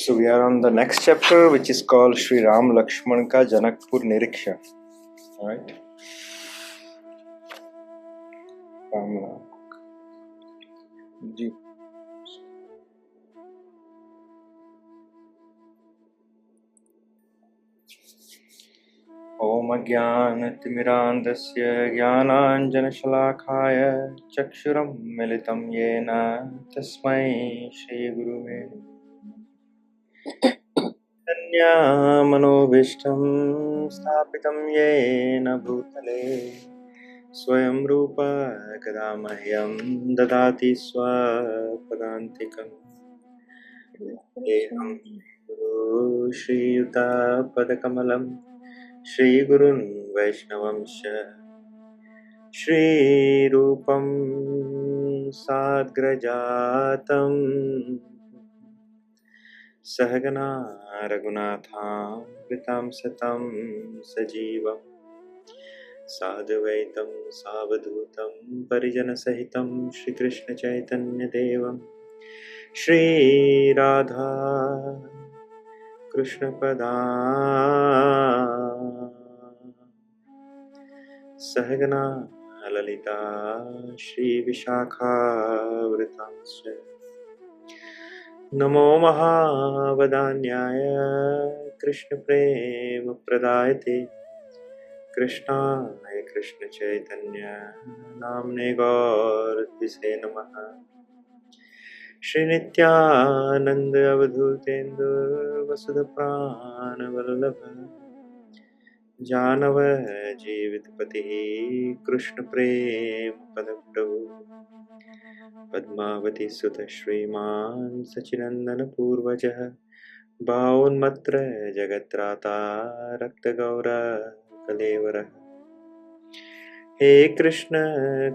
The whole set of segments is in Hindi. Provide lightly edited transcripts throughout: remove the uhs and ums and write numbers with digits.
So we are on the next chapter, which is called Shri Ram Lakshman Ka Janakpur Niriksha. Alright. Ram Ji. Om Ajnanatimirandasya Jnananjanashalakaya Chakshuram Militam Yena Tasmai Shri Guruve Manobishtam Sthapitam Yena Bhutale Swayam Rupa Kadamahyam Dadati Swapadantikam Eham Guru Shri Yuta Padakamalam Shri Gurun Vaishnavamsha Shri Rupam Sadgrajatam Sahagana Raghunatham Vitam Satam Sajivam Sadhvaitam Savadhutam Parijana Sahitam Shri Krishna Chaitanya Devam Shri Radha Krishna Pada Sahagana Lalita Shri Vishakha Vritamsya Namo Mahavadanyaya Krishna Prema Pradayate Krishnaya Krishna Chaitanya Namne Gaur Dise Namaha Shri Nityananda Avadhutendu Vasudha Prana Vallabha Janava Jivitpati Krishna Prem Padaptavu Padmavati Sutta Shriman Sachinandana Purvajah Bhaunmatra Jagatrata Rakta Gaura Kalevara He Krishna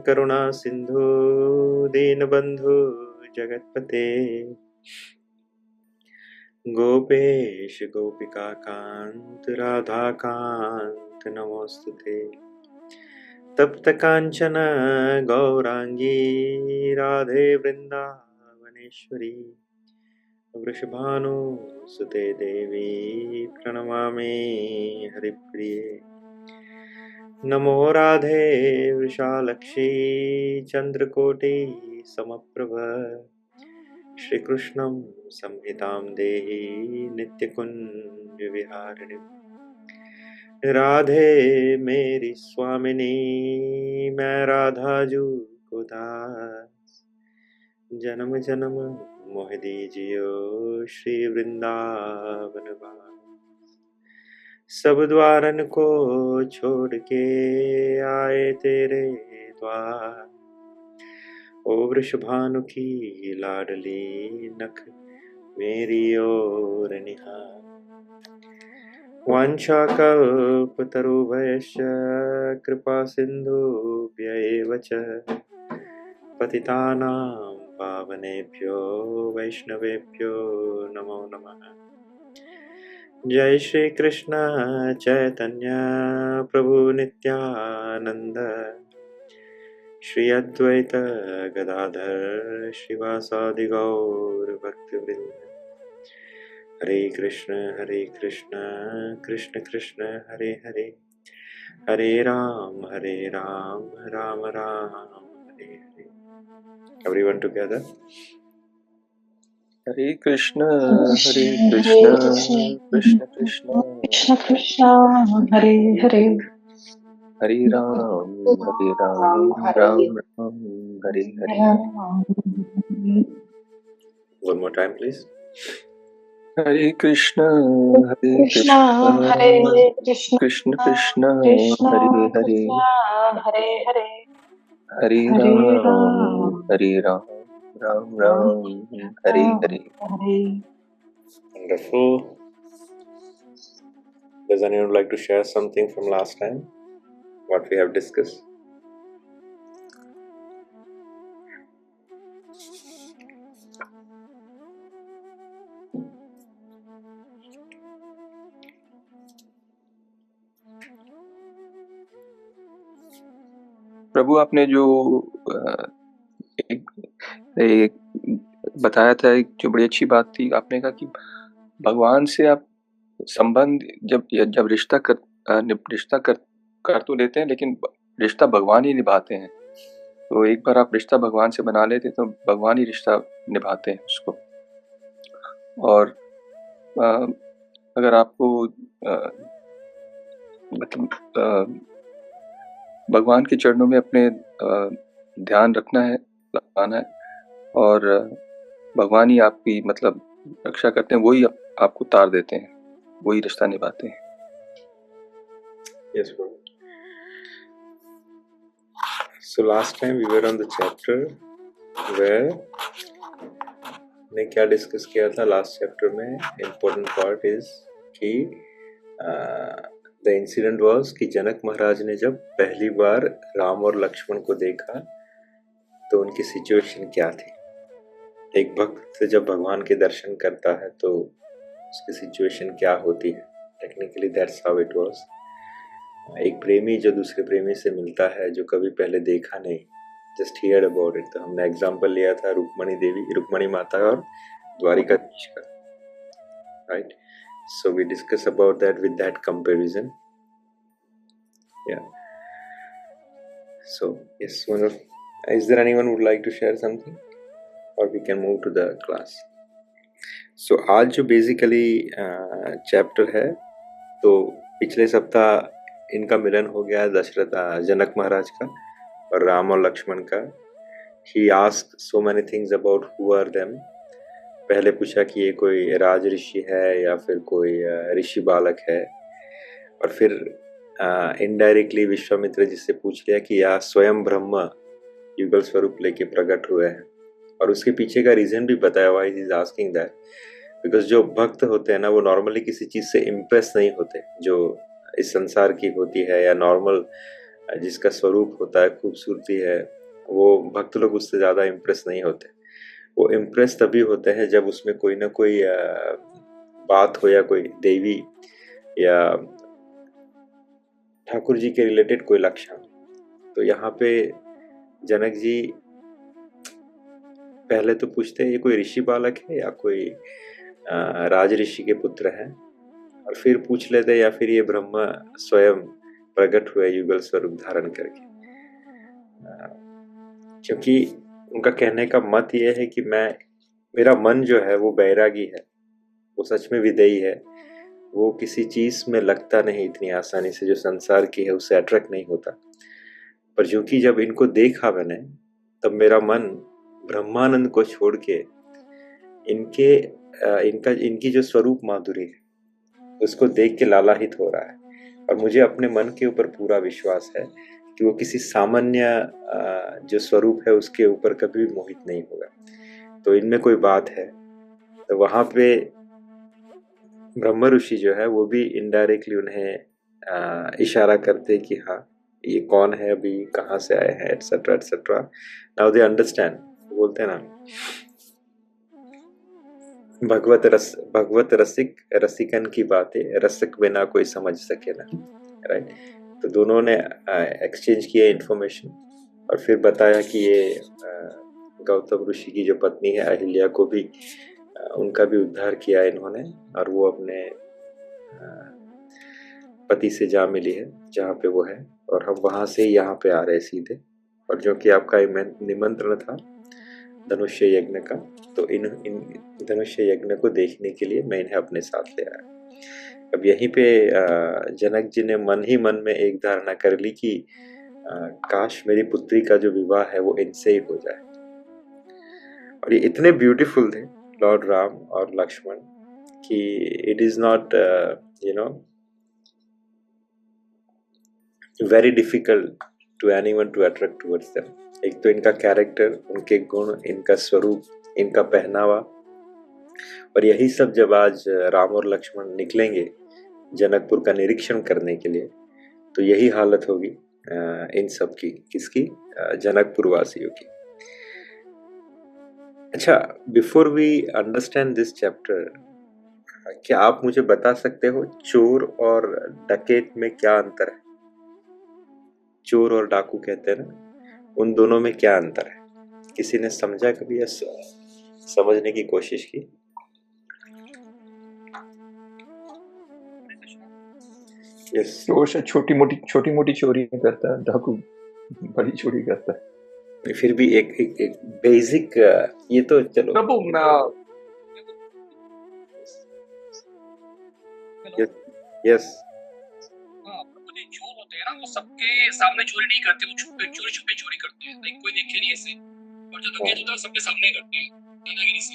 Karuna Sindhu Dinabandhu Jagatpate Gopesh Gopika Kant Radha Kant Namostute Tapta Kanchana Gaurangi Radhe Vrindavaneshwari Vrishabhanu Sute Devi Pranamami Haripriye Namo Radhe Vrishalakshi Chandrakoti Samaprabha Shri Krishnam Samhitam Dehi Nityakunj Viharini Radhe Meri Swamini Main Radha Ju Ko Das Janam Janam Moh Dijiyo Shri Vrindavan Vas सब द्वारन को छोड़ के आए तेरे द्वार ओ वृषभानु की लाडली नख मेरी ओर निहार वाञ्छाकल्पतरुभयश्च कृपा सिन्धुभ्य एव च पतितानां पावनेभ्यो वैष्णवेभ्यो नमो नमः जय श्री कृष्ण चैतन्य प्रभु नित्यानंद श्री अद्वैत गदाधर श्रीवासादि गौर भक्तवृंद हरे Krishna Krishna Krishna Hare Hare Hare Ram Ram Ram Hare Hare Everyone together. Hare Krishna Krishna Krishna Krishna Krishna Hare Hare Hare Ram Ram Ram Hare Hare. One more time, please. Hare Krishna Krishna Hare Krishna Krishna Krishna Krishna Hare Hare Krishna Hare Hare Hare Hare Ram Ram Ram Ram Ram Hare Hare. Hare. Wonderful. Does anyone like to share something from last time? What we have discussed? प्रभु आपने जो एक बताया था, एक जो बड़ी अच्छी बात थी, आपने कहा कि भगवान से आप संबंध जब रिश्ता कर तो लेते हैं, लेकिन रिश्ता भगवान ही निभाते हैं। तो एक बार आप रिश्ता भगवान से बना लेते तो भगवान ही रिश्ता निभाते हैं उसको। और अगर आपको मतलब भगवान के चरणों में अपने ध्यान रखना है, लगाना है, और भगवान ही आपकी मतलब रक्षा करते हैं, वही आपको तार देते हैं, वही रिश्ता निभाते हैं। Yes, bro. So last time we were on the chapter where ने क्या डिस्कस किया था लास्ट चैप्टर में। इम्पोर्टेंट पार्ट इज कि द इंसिडेंट वाज कि जनक महाराज ने जब पहली बार राम और लक्ष्मण को देखा तो उनकी सिचुएशन क्या थी। एक भक्त जब भगवान के दर्शन करता है तो उसकी सिचुएशन क्या होती है। Technically that's how it was. एक प्रेमी जो दूसरे प्रेमी से मिलता है जो कभी पहले देखा नहीं, जस्ट हियर अबाउट इट। तो हमने एग्जांपल लिया था रुक्मणी माता और द्वारिकाधीश का, right. So we discuss about that with that comparison, yeah. So yes, is there anyone would like to share something और we can move to the class. So आज जो बेसिकली चैप्टर है, तो पिछले सप्ताह इनका मिलन हो गया जनक महाराज का और राम और लक्ष्मण का। He asked so many things about who are them. पहले पूछा कि ये कोई राज ऋषि है या फिर कोई ऋषि बालक है, और फिर इनडायरेक्टली विश्वामित्र जी से पूछ लिया कि यह स्वयं ब्रह्मा युगल स्वरूप लेके प्रकट हुए हैं। और उसके पीछे का रीजन भी बताया हुआ है। इज आस्किंग दैट बिकॉज जो भक्त होते हैं ना, वो नॉर्मली किसी चीज से इम्प्रेस नहीं होते जो इस संसार की होती है, या नॉर्मल जिसका स्वरूप होता है, खूबसूरती है, वो भक्त लोग उससे ज्यादा इम्प्रेस नहीं होते। वो इम्प्रेस तभी होते हैं जब उसमें कोई ना कोई बात हो, या कोई देवी या ठाकुर जी के रिलेटेड कोई लक्षण। तो यहाँ पे जनक जी पहले तो पूछते हैं ये कोई ऋषि बालक है या कोई राज ऋषि के पुत्र हैं, और फिर पूछ लेते या फिर ये ब्रह्मा स्वयं प्रकट हुए युगल स्वरूप धारण करके। क्योंकि उनका कहने का मत ये है कि मेरा मन जो है वो बैरागी है, वो सच में विदेही है, वो किसी चीज में लगता नहीं इतनी आसानी से, जो संसार की है उससे अट्रैक्ट नहीं होता। पर जो कि जब इनको देखा मैंने, तब मेरा मन ब्रह्मानंद को छोड़ के इनकी जो स्वरूप माधुरी है उसको देख के लालायित हो रहा है। और मुझे अपने मन के ऊपर पूरा विश्वास है कि वो किसी सामान्य जो स्वरूप है उसके ऊपर कभी भी मोहित नहीं होगा। तो इनमें कोई बात है। तो वहां पे ब्रह्म ऋषि जो है वो भी इनडायरेक्टली उन्हें इशारा करते कि हाँ ये कौन है, अभी कहाँ से आए हैं, etcetera etcetera. Now they understand. बोलते हैं ना, भगवत रसिकन की बातें रसिक बिना कोई समझ सके ना, राइट। तो दोनों ने एक्सचेंज किया इन्फॉर्मेशन, और फिर बताया कि ये गौतम ऋषि की जो पत्नी है अहिल्या को भी उनका भी उद्धार किया इन्होंने, और वो अपने पति से जा मिली है जहाँ पे वो है, और हम वहां से ही यहाँ पे आ रहे सीधे। और जो कि आपका निमंत्रण था धनुष्य यज्ञ का, तो इन धनुष्य यज्ञ को देखने के लिए मैं इन्हें अपने साथ ले आया। अब यहीं पे जनक जी ने मन ही मन में एक धारणा कर ली कि काश मेरी पुत्री का जो विवाह है वो इनसे ही हो जाए। और ये इतने ब्यूटीफुल थे लॉर्ड राम और लक्ष्मण कि it is not very difficult to anyone to attract towards them. एक तो इनका कैरेक्टर, उनके गुण, इनका स्वरूप, इनका पहनावा, और यही सब जब आज राम और लक्ष्मण निकलेंगे जनकपुर का निरीक्षण करने के लिए, तो यही हालत होगी इन सब की। किसकी? जनकपुर वासियों की। अच्छा, before we understand this chapter, क्या आप मुझे बता सकते हो चोर और डकैत में क्या अंतर है? चोर और डाकू कहते हैं ना, उन दोनों में क्या अंतर है? किसी ने समझा कभी या समझने की कोशिश की? यस चोर से छोटी मोटी चोरी करता है, डाकू बड़ी चोरी करता है। फिर भी एक बेसिक ये तो चलो प्रभु ना यस हाँ, प्रभु जी चोर होते हैं ना, वो सबके सामने चोरी नहीं करते, वो छुपे छुपे चोरी करते हैं, लाइक कोई देखे नहीं ऐसे, और जो तो होता है सबके सामने करते हैं दादागिरी से।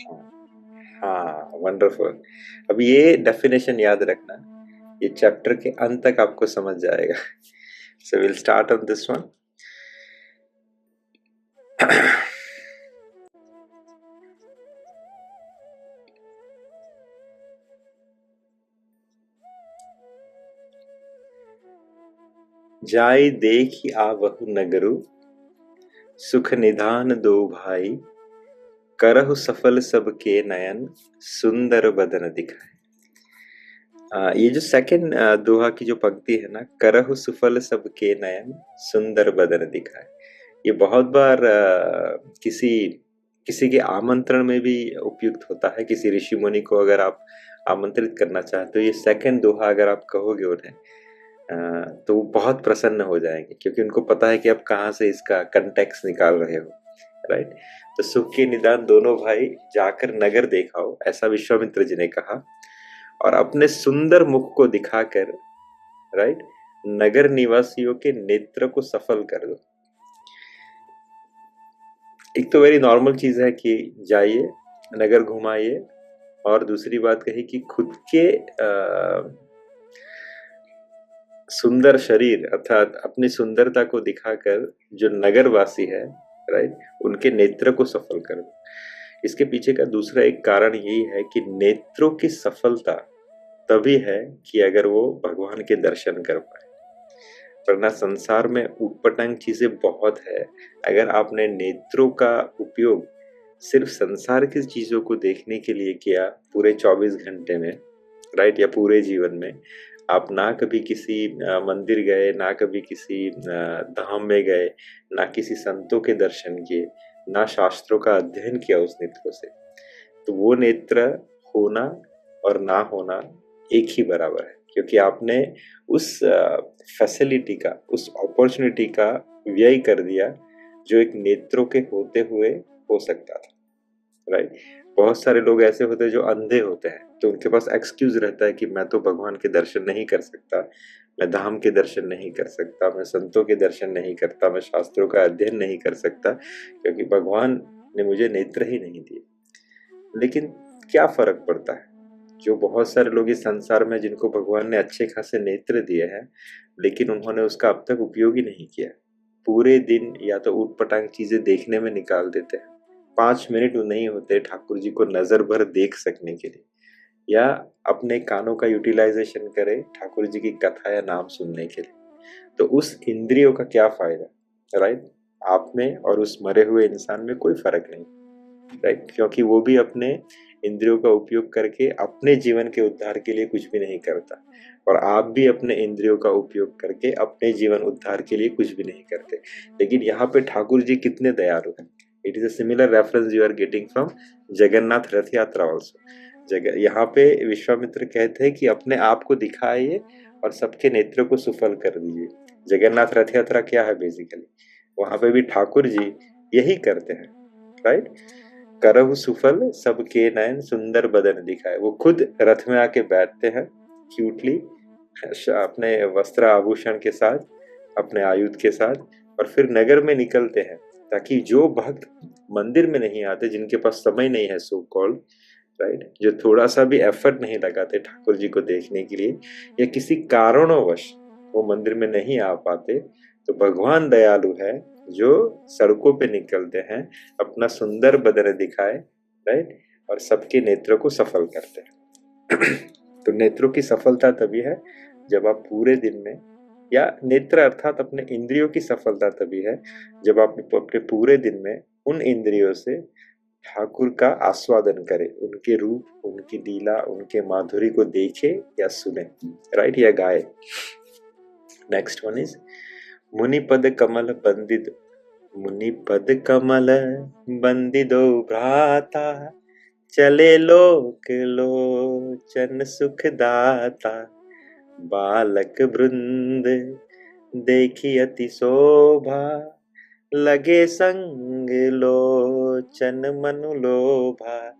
हाँ वंडरफुल। अब ये डेफिनेशन याद रखना, ये चैप्टर के अंत तक आपको समझ जाएगा। So will start on this one. जाय देखी आवहु नगरु, सुख निधान दो भाई, करहु सफल सबके नयन, सुंदर बदन दिखाए। ये जो सेकंड दोहा की जो पंक्ति है ना, करहु सुफल सबके नयन, सुंदर बदन दिखाए, ये बहुत बार किसी के आमंत्रण में भी उपयुक्त होता है। किसी ऋषि मुनि को अगर आप आमंत्रित करना चाहते हो, ये सेकंड दोहा अगर आप कहोगे उन्हें, तो वो बहुत प्रसन्न हो जाएंगे, क्योंकि उनको पता है कि आप कहाँ से इसका कंटेक्स्ट निकाल रहे हो, राइट। तो सुख के निदान दोनों भाई, जाकर नगर देखाओ, ऐसा विश्वामित्र जी ने कहा, और अपने सुंदर मुख को दिखाकर, राइट, नगर निवासियों के नेत्र को सफल कर दो। एक तो वेरी नॉर्मल चीज है कि जाइए, नगर घुमाइए, और दूसरी बात कही कि खुद के सुंदर शरीर अर्थात अपनी सुंदरता को दिखाकर जो नगरवासी है, राइट, उनके नेत्र को सफल कर दो। इसके पीछे का दूसरा एक कारण यही है कि नेत्रों की सफलता तभी है कि अगर वो भगवान के दर्शन कर पाए, वरना संसार में उटपटांग चीजें बहुत है। अगर आपने नेत्रों का उपयोग सिर्फ संसार की चीजों को देखने के लिए किया पूरे 24 घंटे में, राइट, या पूरे जीवन में, आप ना कभी किसी मंदिर गए, ना कभी किसी धाम में गए, ना किसी संतों के दर्शन किए, ना शास्त्रों का अध्ययन किया उस नेत्रों से, तो वो नेत्र होना और ना होना एक ही बराबर है, क्योंकि आपने उस फैसिलिटी का, उस अपॉर्चुनिटी का व्यय कर दिया जो एक नेत्रों के होते हुए हो सकता था, राइट। बहुत सारे लोग ऐसे होते हैं जो अंधे होते हैं, तो उनके पास एक्सक्यूज रहता है कि मैं तो भगवान के दर्शन नहीं कर सकता, मैं धाम के दर्शन नहीं कर सकता, मैं संतों के दर्शन नहीं करता, मैं शास्त्रों का अध्ययन नहीं कर सकता, क्योंकि भगवान ने मुझे नेत्र ही नहीं दिए। लेकिन क्या फर्क पड़ता है, जो बहुत सारे लोग इस संसार में जिनको भगवान ने अच्छे खासे नेत्र दिए हैं, लेकिन उन्होंने उसका अब तक उपयोग ही नहीं किया। पूरे दिन या तो ऊटपटांग चीजें देखने में निकाल देते हैं, 5 मिनट नहीं होते ठाकुर जी को नजर भर देख सकने के लिए, या अपने कानों का यूटिलाइजेशन करे ठाकुर जी की कथा या नाम सुनने के लिए। तो उस इंद्रियों का क्या फायदा, राइट। आप में और उस मरे हुए इंसान में कोई फर्क नहीं, राइट, क्योंकि वो भी अपने इंद्रियों का उपयोग करके अपने जीवन के उद्धार के लिए कुछ भी नहीं करता, और आप भी अपने इंद्रियों का उपयोग करके अपने जीवन उद्धार के लिए कुछ भी नहीं करते। लेकिन यहाँ पे ठाकुर जी कितने दयालु हैं। It is a similar reference you are getting from Jagannath Rath Yatra also. यहाँ पे विश्वामित्र कहते हैं कि अपने आप को दिखाइए और सबके नेत्रों को सुफल कर दीजिए। जगन्नाथ रथ यात्रा क्या है बेसिकली, वहां पे भी ठाकुर जी यही करते हैं, राइट। करहु सुफल सबके नयन, सुंदर बदन दिखाए। वो खुद रथ में आके बैठते हैं क्यूटली, अपने वस्त्र आभूषण के साथ, अपने आयुध के साथ, और फिर नगर में निकलते हैं, ताकि जो भक्त मंदिर में नहीं आते, जिनके पास समय नहीं है सो कॉल्ड, राइट, जो थोड़ा सा भी एफर्ट नहीं लगाते ठाकुर जी को देखने के लिए, या किसी कारणोंवश वो मंदिर में नहीं आ पाते, तो भगवान दयालु है जो सड़कों पे निकलते हैं, अपना सुंदर बदन दिखाए, राइट, और सबके नेत्रों को सफल करते हैं। तो नेत्रों की सफलता तभी है जब आप पूरे दिन में, या नेत्र अर्थात अपने इंद्रियों की सफलता तभी है जब आप अपने पूरे दिन में उन इंद्रियों से ठाकुर का आस्वादन करें, उनके रूप, उनकी लीला, उनके माधुरी को देखे या सुने, राइट, या गाए। नेक्स्ट वन इज मुनिपद कमल बंदिद, मुनिपद कमल बंदिदो भ्राता, चले लोक लोचन सुखदाता, बालक वृंद देखी अति शोभा, लगे संग लोचन मनु लोभा।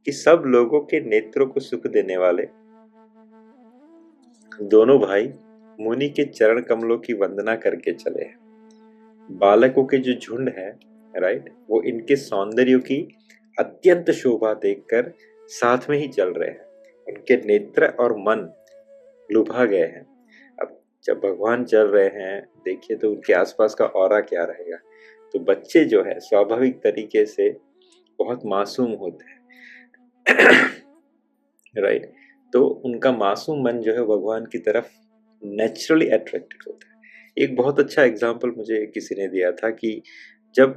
कि सब लोगों के नेत्रों को सुख देने वाले दोनों भाई मुनि के चरण कमलों की वंदना करके चले हैं। बालकों के जो झुंड है, राइट, वो इनके सौंदर्य की अत्यंत शोभा देखकर साथ में ही चल रहे हैं। उनके नेत्र और मन लुभा गए हैं। अब जब भगवान चल रहे हैं, देखिए तो उनके आसपास का ऑरा क्या रहेगा। तो बच्चे जो है स्वाभाविक तरीके से बहुत मासूम होते हैं, राइट। तो उनका मासूम मन जो है भगवान की तरफ नेचुरली अट्रैक्टेड होता है। एक बहुत अच्छा एग्जाम्पल मुझे किसी ने दिया था कि जब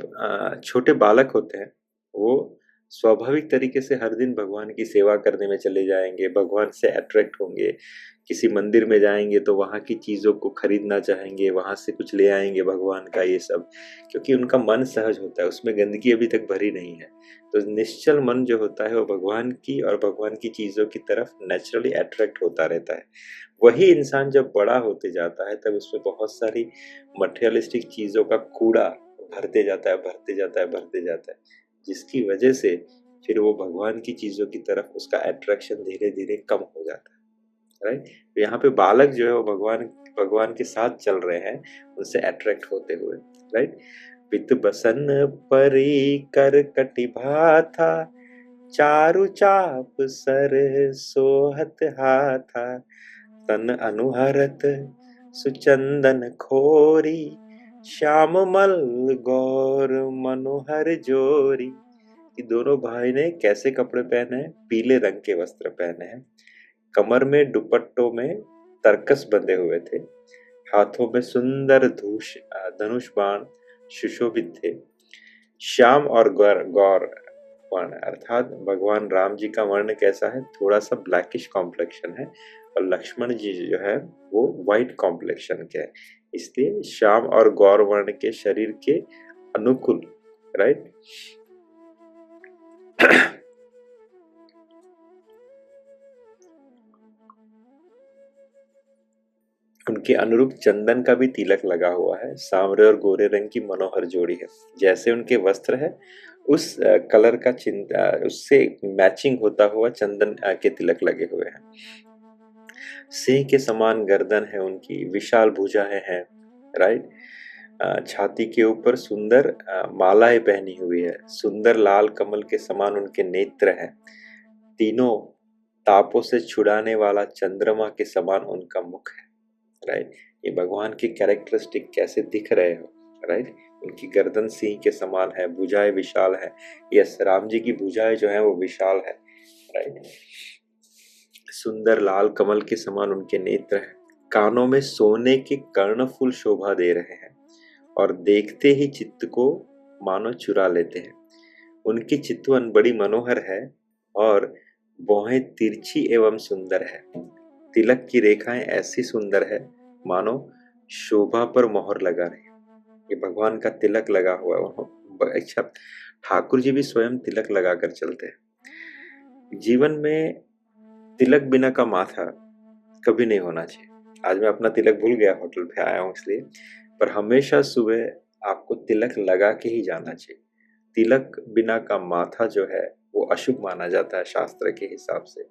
छोटे बालक होते हैं, वो स्वाभाविक तरीके से हर दिन भगवान की सेवा करने में चले जाएंगे, भगवान से अट्रैक्ट होंगे। किसी मंदिर में जाएंगे तो वहाँ की चीज़ों को खरीदना चाहेंगे, वहाँ से कुछ ले आएंगे भगवान का, ये सब, क्योंकि उनका मन सहज होता है, उसमें गंदगी अभी तक भरी नहीं है। तो निश्चल मन जो होता है वो भगवान की और भगवान की चीज़ों की तरफ नेचुरली अट्रैक्ट होता रहता है। वही इंसान जब बड़ा होते जाता है तब उसमें बहुत सारी मटेरियलिस्टिक चीज़ों का कूड़ा भरते जाता है, जिसकी वजह से फिर वो भगवान की चीज़ों की तरफ उसका अट्रैक्शन धीरे धीरे कम हो जाता है, राइट। तो यहाँ पे बालक जो है वो भगवान के साथ चल रहे हैं, उनसे अट्रैक्ट होते हुए, राइट। पित बसन परी कर कटिभा था, चारु चाप सर सोहत हाथा, तन अनुहरत सुचंदन खोरी, श्याम मल गौर मनोहर जोरी। कि दोनों भाई ने कैसे कपड़े पहने हैं? पीले रंग के वस्त्र पहने हैं, कमर में दुपट्टों में तरकस बंधे हुए थे, हाथों में सुंदर धनुष बाण सुशोभित थे। श्याम और गौर वर्ण, अर्थात भगवान राम जी का वर्ण कैसा है? थोड़ा सा ब्लैकिश कॉम्प्लेक्शन है, और लक्ष्मण जी जो है वो व्हाइट कॉम्प्लेक्शन के है। इसलिए श्याम और गौर वर्ण के शरीर के अनुकूल, राइट, उनके अनुरूप चंदन का भी तिलक लगा हुआ है। सांवरे और गोरे रंग की मनोहर जोड़ी है। जैसे उनके वस्त्र है उस कलर का उससे मैचिंग होता हुआ चंदन के तिलक लगे हुए हैं। सिंह के समान गर्दन है उनकी, विशाल भुजाएं हैं, राइट। छाती के ऊपर सुंदर मालाएं पहनी हुई है, सुंदर लाल कमल के समान उनके नेत्र हैं। तीनों तापों से छुड़ाने वाला चंद्रमा के समान उनका मुख है, राइट। ये भगवान के कैरेक्टरिस्टिक कैसे दिख रहे हो, राइट। उनकी गर्दन सिंह के समान है, भुजाएं विशाल है। यस, राम जी की भुजाएं जो है वो विशाल है, राइट। सुंदर लाल कमल के समान उनके नेत्र हैं। कानों में सोने के कर्णफूल शोभा दे रहे हैं और देखते ही चित्त को मानो चुरा लेते हैं। उनकी चितवन बड़ी मनोहर है और भौहें तिरछी एवं सुंदर है। तिलक की रेखाएं ऐसी सुंदर है मानो शोभा पर मोहर लगा रही। ये भगवान का तिलक लगा हुआ है। अच्छा, ठाकुर जी भी स्वयं तिलक लगाकर चलते हैं। जीवन में तिलक बिना का माथा कभी नहीं होना चाहिए। आज मैं अपना तिलक भूल गया, होटल पे आया हूँ इसलिए, पर हमेशा सुबह आपको तिलक लगा के ही जाना चाहिए। तिलक बिना का माथा जो है वो अशुभ माना जाता है शास्त्र के हिसाब से,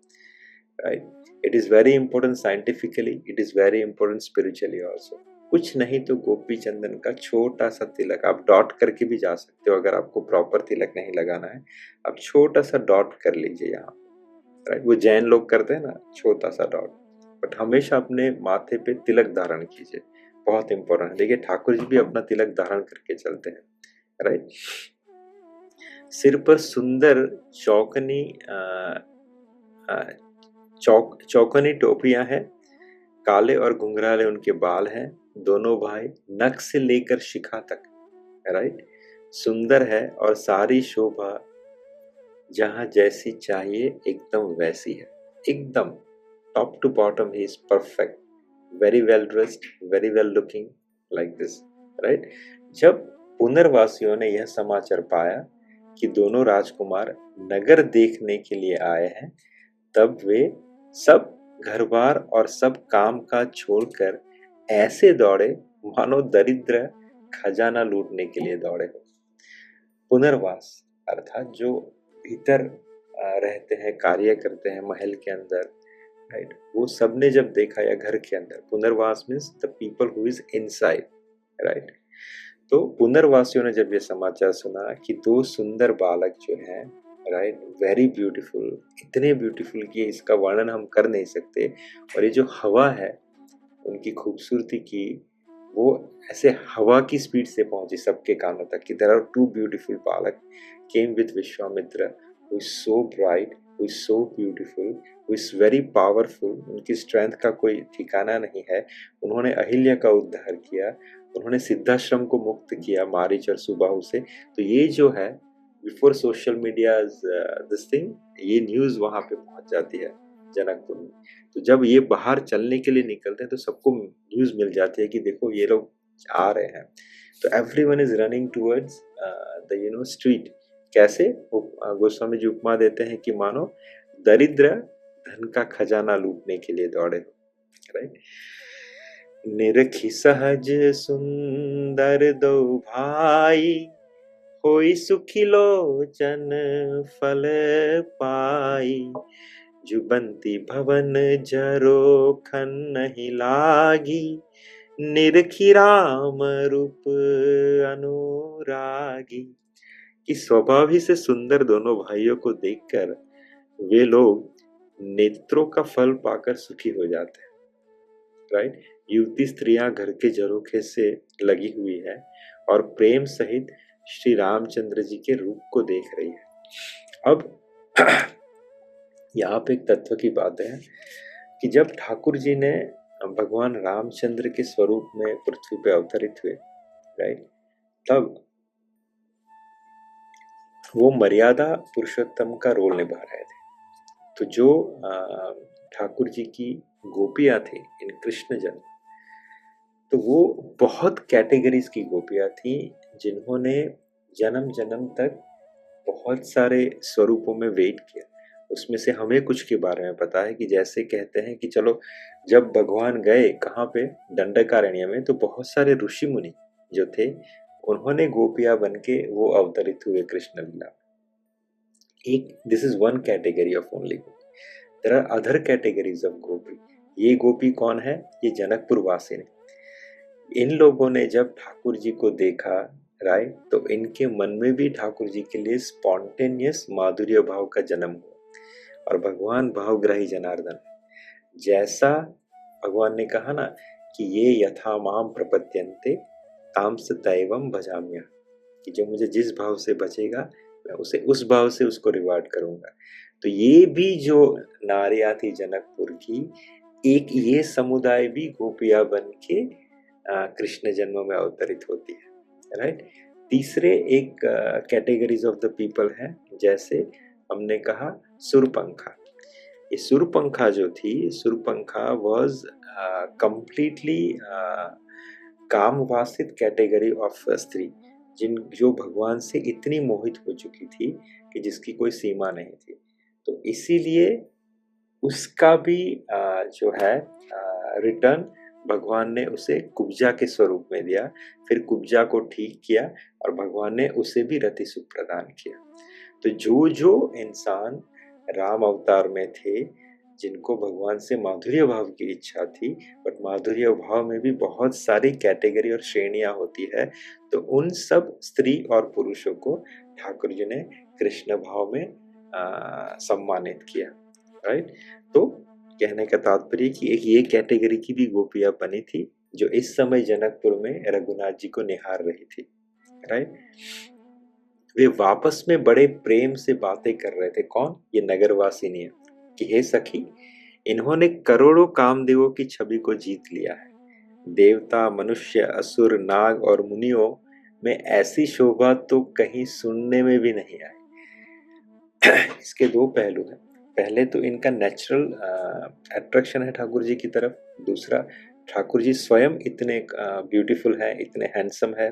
right. It is very important scientifically, it is very important spiritually also. कुछ नहीं तो गोपी चंदन का छोटा सा तिलक, आप डॉट करके भी जा सकते हो। अगर आपको प्रॉपर तिलक नहीं लगाना है, आप छोटा सा डॉट कर लीजिए यहाँ, राइट। वो जैन लोग करते हैं ना, छोटा सा डॉट। बट हमेशा अपने माथे पे तिलक धारण कीजिए, बहुत इंपॉर्टेंट है। देखिए ठाकुर जी भी अपना तिलक धारण करके चलते हैं, राइट। सिर पर सुंदर चौकनी टोपियां हैं, काले और घुंघराले उनके बाल हैं। दोनों भाई नख से लेकर शिखा तक, राइट, सुंदर है और सारी शोभा जहां जैसी चाहिए एकदम वैसी है। एकदम top to bottom he is perfect, very well dressed, very well looking, like this, right. जब पुनर्वासियों ने यह समाचार पाया कि दोनों राजकुमार नगर देखने के लिए आए हैं, तब वे सब घर बार और सब काम काज छोड़कर ऐसे दौड़े मानो दरिद्र खजाना लूटने के लिए दौड़े हो। पुनर्वास अर्थात जो भीतर रहते हैं, कार्य करते हैं महल के अंदर, राइट, वो सबने जब देखा, या घर के अंदर, पुनर्वास means the people who is inside, right. तो पुनर्वासियों ने जब ये समाचार सुना कि दो सुंदर बालक जो हैं, राइट, वेरी ब्यूटीफुल, इतने ब्यूटीफुल कि इसका वर्णन हम कर नहीं सकते, और ये जो हवा है उनकी खूबसूरती की, वो ऐसे हवा की स्पीड से पहुंची सबके कानों तक कि देयर आर टू ब्यूटीफुल बालक came with Vishwamitra, who is so bright, who is so beautiful, who is very powerful, उनकी स्ट्रेंथ का कोई ठिकाना नहीं है। उन्होंने अहिल्या का उद्धार किया, उन्होंने सिद्धाश्रम को मुक्त किया मारीच और सुबाहु से। तो ये जो है before social media this thing, ये न्यूज वहां पे पहुंच जाती है जनकपुर में। तो जब ये बाहर चलने के लिए निकलते हैं तो सबको न्यूज मिल जाती है कि देखो ये लोग आ रहे हैं। तो everyone is running towards the street. कैसे? गोस्वामी जी उपमा देते हैं कि मानो दरिद्र धन का खजाना लूटने के लिए दौड़े हो, राइट। निरखी सहज सुंदर दो भाई, होई सुखी लोचन फल पाई, जुबंती भवन जरोखन नहीं लागी, निरखी राम रूप अनुरागी। कि स्वभाव ही से सुंदर दोनों भाइयों को देखकर वे लोग नेत्रों का फल पाकर सुखी हो जाते हैं, राइट। युवती स्त्रियां घर के झरोखे से लगी हुई है और प्रेम सहित श्री रामचंद्र जी के रूप को देख रही है। अब यहाँ पे एक तत्व की बात है कि जब ठाकुर जी ने भगवान रामचंद्र के स्वरूप में पृथ्वी पे अवतरित हुए, राइट, तब वो मर्यादा पुरुषोत्तम का रोल निभा रहे थे। तो जो ठाकुर जी की गोपियां थी इन कृष्ण जन्म, तो वो बहुत कैटेगरीज की गोपियां थी जिन्होंने जन्म जन्म तक बहुत सारे स्वरूपों में वेट किया। उसमें से हमें कुछ के बारे में पता है कि जैसे कहते हैं कि चलो जब भगवान गए कहाँ पे, दंडकारण्य में, तो बहुत सारे ऋषि मुनि जो थे उन्होंने गोपियां बन के वो अवतरित हुए कृष्ण लीला। एक this is one category of only gopi. There are other categories of gopi. ये गोपी कौन है? ये जनकपुर वासी ने। इन लोगों ने जब ठाकुर जी को देखा, राइट, तो इनके मन में भी ठाकुर जी के लिए स्पॉन्टेनियस माधुर्य भाव का जन्म हुआ। और भगवान भावग्राही जनार्दन, जैसा भगवान ने कहा ना कि ये यथा माम प्रपद्यन्ते तामस तैवम भजाम्य, कि जो मुझे जिस भाव से बचेगा मैं उसे उस भाव से उसको रिवार्ड करूंगा। तो ये भी जो नारियां थी जनकपुर की, एक ये समुदाय भी गोपिया बन के कृष्ण जन्म में अवतरित होती है, राइट। तीसरे एक कैटेगरीज ऑफ द पीपल है, जैसे हमने कहा सुरपंखा। ये सुरपंखा जो थी, सुरपंखा वॉज कंप्लीटली कामवासित कैटेगरी ऑफ स्त्री, जो भगवान से इतनी मोहित हो चुकी थी कि जिसकी कोई सीमा नहीं थी। तो इसीलिए उसका भी जो है रिटर्न भगवान ने उसे कुब्जा के स्वरूप में दिया। फिर कुब्जा को ठीक किया और भगवान ने उसे भी रति सुख प्रदान किया। तो जो जो इंसान राम अवतार में थे, जिनको भगवान से माधुर्य भाव की इच्छा थी, बट माधुर्य भाव में भी बहुत सारी कैटेगरी और श्रेणियां होती है, तो उन सब स्त्री और पुरुषों को ठाकुर जी ने कृष्ण भाव में सम्मानित किया, राइट। तो कहने का तात्पर्य कि एक ये कैटेगरी की भी गोपियां बनी थी जो इस समय जनकपुर में रघुनाथ जी को निहार रही थी, राइट। वे वापस में बड़े प्रेम से बातें कर रहे थे। कौन? ये नगरवासिनी, कि हे सखी, इन्होंने करोड़ों कामदेवों की छवि को जीत लिया है। देवता, मनुष्य, असुर, नाग और मुनियों में ऐसी शोभा तो कहीं सुनने में भी नहीं आई। इसके दो पहलू हैं। पहले तो इनका नेचुरल अट्रैक्शन है ठाकुर जी की तरफ। दूसरा, ठाकुर जी स्वयं इतने ब्यूटीफुल है, इतने हैंडसम है,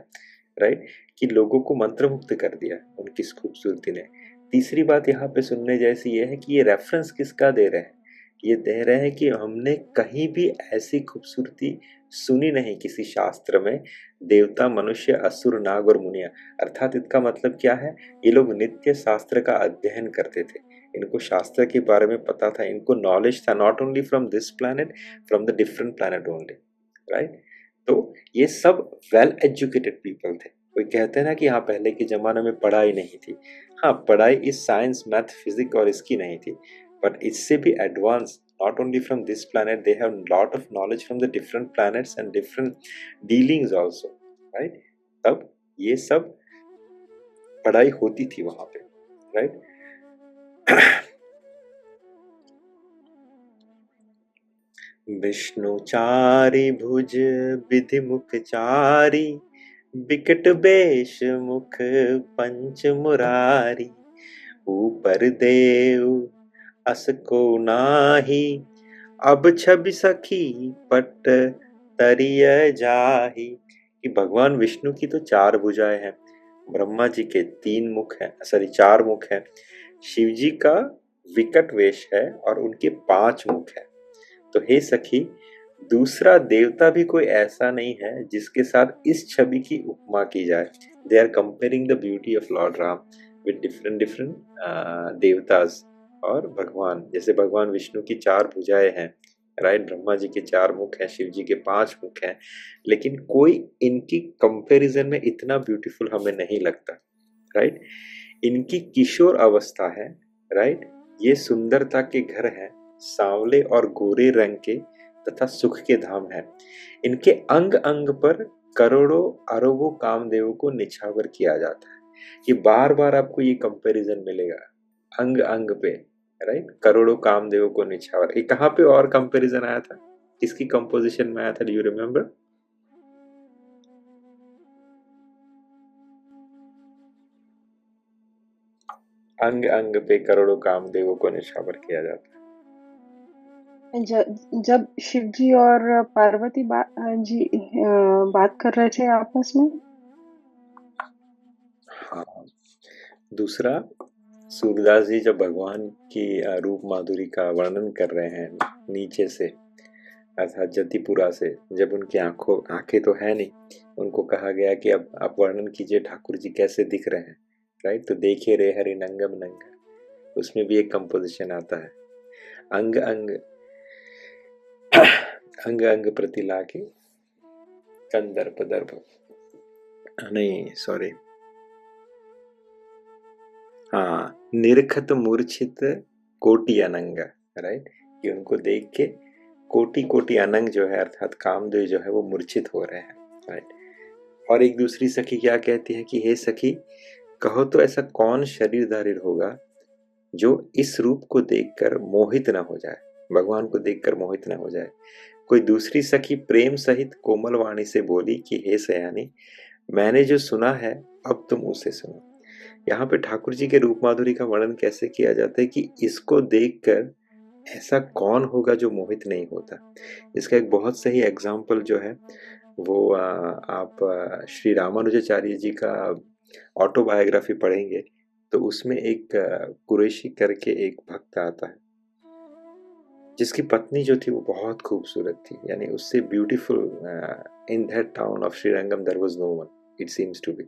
राइट, कि लोगों को मंत्रमुग्ध कर दिया उनकी खूबसूरती ने। तीसरी बात यहाँ पे सुनने जैसी ये है कि ये रेफरेंस किसका दे रहे हैं? ये दे रहे हैं कि हमने कहीं भी ऐसी खूबसूरती सुनी नहीं किसी शास्त्र में, देवता, मनुष्य, असुर, नाग और मुनिया। अर्थात इसका मतलब क्या है, ये लोग नित्य शास्त्र का अध्ययन करते थे, इनको शास्त्र के बारे में पता था, इनको नॉलेज था, not only from this planet, from the different planet only, right. तो ये सब वेल एजुकेटेड पीपल थे। कोई कहते हैं ना कि हाँ पहले के जमाने में पढ़ाई नहीं थी, हाँ पढ़ाई इस साइंस, मैथ, फिजिक्स और इसकी नहीं थी, बट इससे भी advance, not only from this planet, they have lot of knowledge from the different planets and different dealings also, right? तब ये सब पढ़ाई होती थी वहां पे, right? विष्णु चारि भुज विधि मुख चारि, बिकट बेश मुख पंच मुरारी, ऊपर देव अस को नाही, अब छवि सखी पट तरिय जाही। कि भगवान विष्णु की तो 4 भुजाएं हैं, ब्रह्मा जी के 3 मुख हैं, सॉरी 4 मुख हैं, शिव जी का विकट वेश है और उनके 5 मुख हैं। तो हे सखी, दूसरा देवता भी कोई ऐसा नहीं है जिसके साथ इस छवि की उपमा की जाए। They are comparing the beauty of Lord Ram with different different देवताज और भगवान। जैसे भगवान विष्णु की 4 भुजाएं हैं, राइट, ब्रह्मा जी के 4 मुख हैं, शिव जी के 5 मुख हैं, लेकिन कोई इनकी कंपैरिजन में इतना ब्यूटीफुल हमें नहीं लगता, राइट। इनकी किशोर अवस्था है, राइट, ये सुंदरता के घर हैं, सांवले और गोरे रंग के तथा सुख के धाम है। इनके अंग अंग पर करोड़ों अरबों कामदेवों को निछावर किया जाता है। ये बार बार आपको ये कंपैरिजन मिलेगा, अंग अंग पे, राइट, करोड़ों कामदेवों को निछावर। ये कहाँ पे और कंपैरिजन आया था, किसकी कंपोजिशन में आया था, डू यू रिमेम्बर? अंग अंग पे करोड़ों कामदेवों को निछावर किया जाता है। जब शिव जी और पार्वती बात कर रहे थे आपस में। हाँ, दूसरा सूरदास जी जब भगवान की रूप माधुरी का वर्णन कर रहे हैं नीचे से, अर्थात जतिपुरा से, जब उनकी आंखें तो है नहीं, उनको कहा गया कि अब आप वर्णन कीजिए ठाकुर जी कैसे दिख रहे हैं, राइट। तो देखे रे हरि नंगम नंगा, उसमें भी एक कंपोजिशन आता है, अंग अंग अंग अंग प्रति लाके कंदर्प दर्प, नहीं सॉरी, हाँ, निरखत मूर्छित कोटि अनंग, राइट, कि उनको देख के कोटि कोटि अनंग जो है अर्थात कामदेव जो है वो मूर्छित हो रहे हैं, राइट। और एक दूसरी सखी क्या कहती है कि हे सखी, कहो तो ऐसा कौन शरीरधारी होगा जो इस रूप को देखकर मोहित न हो जाए, भगवान को देखकर मोहित न हो जाए। कोई दूसरी सखी प्रेम सहित कोमल वाणी से बोली कि हे सयानी, मैंने जो सुना है अब तुम उसे सुनो। यहाँ पे ठाकुर जी के रूप माधुरी का वर्णन कैसे किया जाता है कि इसको देखकर ऐसा कौन होगा जो मोहित नहीं होता। इसका एक बहुत सही एग्जाम्पल जो है वो आप श्री रामानुजाचार्य जी का ऑटोबायोग्राफी पढ़ेंगे तो उसमें एक कुरैशी करके एक भक्त आता है जिसकी पत्नी जो थी वो बहुत खूबसूरत थी, यानी उससे beautiful in that town of Srirangam there was no one, it seems to be.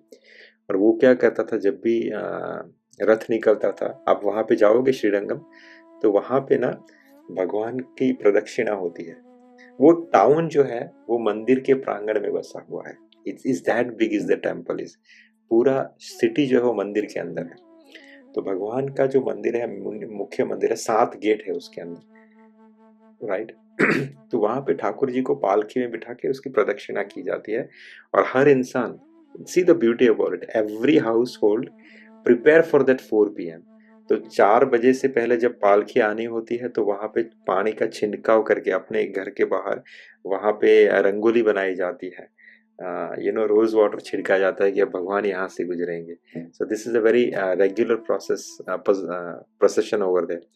और वो क्या करता था, जब भी रथ निकलता था, आप वहाँ पे जाओगे श्रीरंगम तो वहाँ पे ना भगवान की प्रदक्षिणा होती है। वो टाउन जो है वो मंदिर के प्रांगण में बसा हुआ है, it's is that big is the temple is, पूरा सिटी जो है वो मंदिर के अंदर है। तो भगवान का जो मंदिर है, मुख्य मंदिर है, 7 गेट है उसके अंदर, राइट। तो वहां पे ठाकुर जी को पालकी में बिठा के उसकी प्रदक्षिणा की जाती है और हर इंसान, see the beauty about it, every house hold prepare for that 4 PM। तो 4 बजे से पहले जब पालकी आनी होती है तो वहां पे पानी का छिड़काव करके अपने घर के बाहर वहां पे रंगोली बनाई जाती है, रोज वाटर छिड़का जाता है कि अब भगवान यहाँ से गुजरेंगे। So this is a very regular procession over there.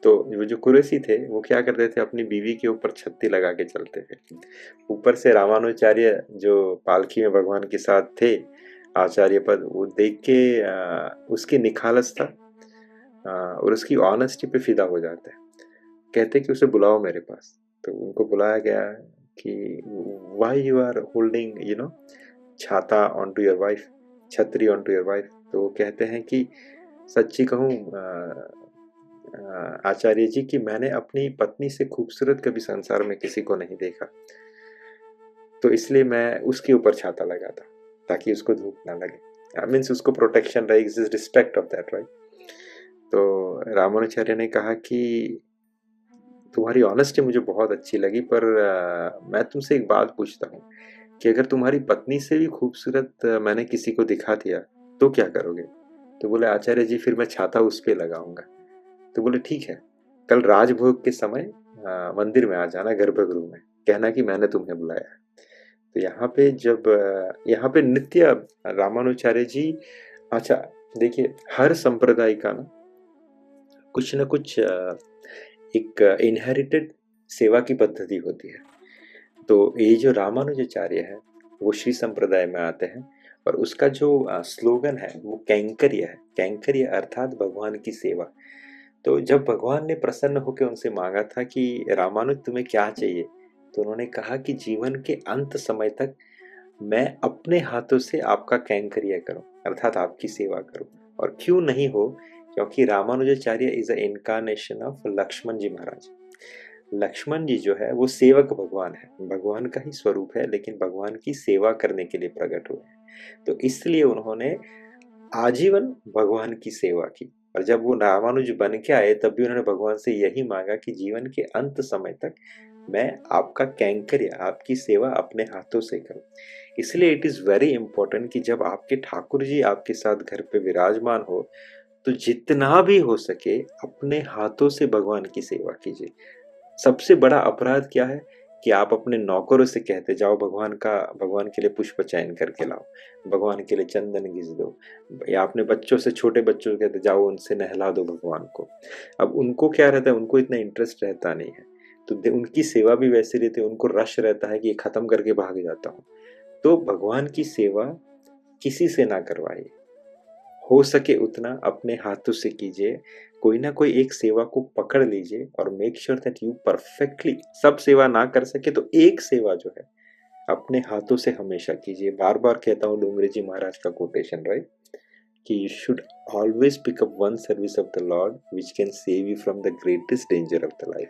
तो वो जो कुरैशी थे वो क्या करते थे, अपनी बीवी के ऊपर छत्ती लगा के चलते थे। ऊपर से रामानुजाचार्य जो पालकी में भगवान के साथ थे, आचार्य पद, वो देख के उसकी निखालस था और उसकी ऑनेस्टी पे फिदा हो जाता है। कहते कि उसे बुलाओ मेरे पास। तो उनको बुलाया गया कि वाई यू आर होल्डिंग छाता ऑन टू योर वाइफ, छतरी ऑन टू योर वाइफ। तो वो कहते हैं कि सच्ची कहूँ आचार्य जी कि मैंने अपनी पत्नी से खूबसूरत कभी संसार में किसी को नहीं देखा, तो इसलिए मैं उसके ऊपर छाता लगा था ताकि उसको धूप ना लगे, मीन्स उसको प्रोटेक्शन रहे, रिस्पेक्ट ऑफ दैट, राइट। तो रामानुचार्य ने कहा कि तुम्हारी ऑनेस्टी मुझे बहुत अच्छी लगी, पर मैं तुमसे एक बात पूछता हूँ कि अगर तुम्हारी पत्नी से भी खूबसूरत मैंने किसी को दिखा दिया तो क्या करोगे? तो बोले आचार्य जी फिर मैं छाता उस पे लगाऊंगा। तो बोले ठीक है, कल राजभोग के समय मंदिर में आ जाना, गर्भगृह में, कहना कि मैंने तुम्हें बुलाया। तो यहाँ पे नित्य रामानुचार्य जी, अच्छा देखिए हर संप्रदाय का ना कुछ न कुछ एक इनहेरिटेड सेवा की पद्धति होती है। तो ये जो रामानुजाचार्य है वो श्री संप्रदाय में आते हैं और उसका जो स्लोगन है वो कैंकर्य है। कैंकर्य अर्थात भगवान की सेवा। तो जब भगवान ने प्रसन्न होकर उनसे मांगा था कि रामानुज तुम्हें क्या चाहिए, तो उन्होंने कहा कि जीवन के अंत समय तक मैं अपने हाथों से आपका कैंकर्य करूं, अर्थात आपकी सेवा करूं। और क्यों नहीं हो, क्योंकि Ramanujacharya is a incarnation of Lakshman ji Maharaj. Lakshman ji जो है वो सेवक भगवान है, भगवान का ही स्वरूप है, लेकिन भगवान की सेवा करने के लिए प्रकट हुए हैं। तो इसलिए उन्होंने आजीवन भगवान की सेवा की। और जब वो रामानुज बन के आए तब भी उन्होंने भगवान से यही मांगा कि जीवन के अंत समय तक मैं आपका कैंकर्य, आपकी सेवा अपने हाथों से करूं। इसलिए इट इज वेरी इंपॉर्टेंट कि जब आपके ठाकुर जी आपके साथ घर पे विराजमान हो तो जितना भी हो सके अपने हाथों से भगवान की सेवा कीजिए। सबसे बड़ा अपराध क्या है कि आप अपने नौकरों से कहते जाओ भगवान के लिए पुष्प चयन करके लाओ, भगवान के लिए चंदन घिस दो, या अपने बच्चों से, छोटे बच्चों से कहते जाओ उनसे नहला दो भगवान को। अब उनको क्या रहता है, उनको इतना इंटरेस्ट रहता नहीं है, तो उनकी सेवा भी वैसे रहती है, उनको रश रहता है कि ये खत्म करके भाग जाता हूँ। तो भगवान की सेवा किसी से ना करवाइए, हो सके उतना अपने हाथों से कीजिए। कोई ना कोई एक सेवा को पकड़ लीजिए और make sure that you perfectly, सब सेवा ना कर सके तो एक सेवा जो है अपने हाथों से हमेशा कीजिए। बार बार कहता हूँ डोंगरे जी महाराज का कोटेशन, राइट, कि you should always pick up one service of the lord which can save you from the greatest danger of the life.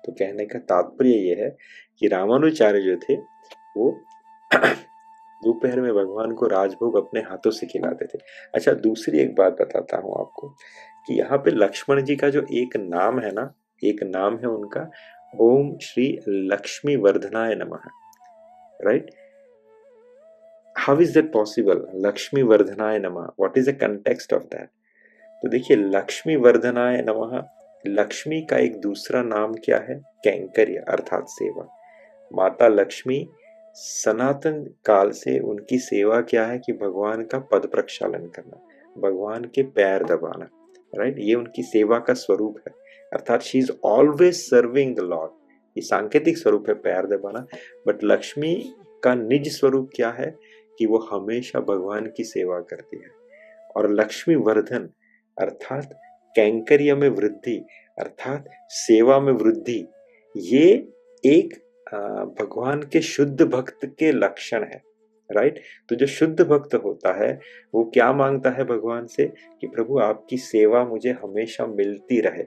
तो कहने का तात्पर्य ये है कि रामानुचार्य जो थे वो दोपहर में भगवान को राजभोग अपने हाथों से खिलाते थे। अच्छा, दूसरी एक बात बताता हूँ आपको कि यहाँ पे लक्ष्मण जी का जो एक नाम है ना, एक नाम है उनका ओम श्री लक्ष्मी वर्धनाय नमः, right. How is that possible? Lakshmi वर्धनाय नमः, what is the context of that? तो देखिए लक्ष्मी वर्धनाय नमः, लक्ष्मी का एक दूसरा नाम क्या है? कैंकर्य अर्थात सेवा। माता लक्ष्मी सनातन काल से उनकी सेवा क्या है कि भगवान का पद प्रक्षालन करना, भगवान के पैर दबाना, राइट, ये उनकी सेवा का स्वरूप है। अर्थात she is always serving the Lord. ये सांकेतिक स्वरूप है पैर दबाना, बट लक्ष्मी का निज स्वरूप क्या है कि वो हमेशा भगवान की सेवा करती है। और लक्ष्मी वर्धन अर्थात कैंकर्य में वृद्धि, अर्थात सेवा में वृद्धि, ये एक भगवान के शुद्ध भक्त के लक्षण है, राइट। तो जो शुद्ध भक्त होता है वो क्या मांगता है भगवान से कि प्रभु आपकी सेवा मुझे हमेशा मिलती रहे।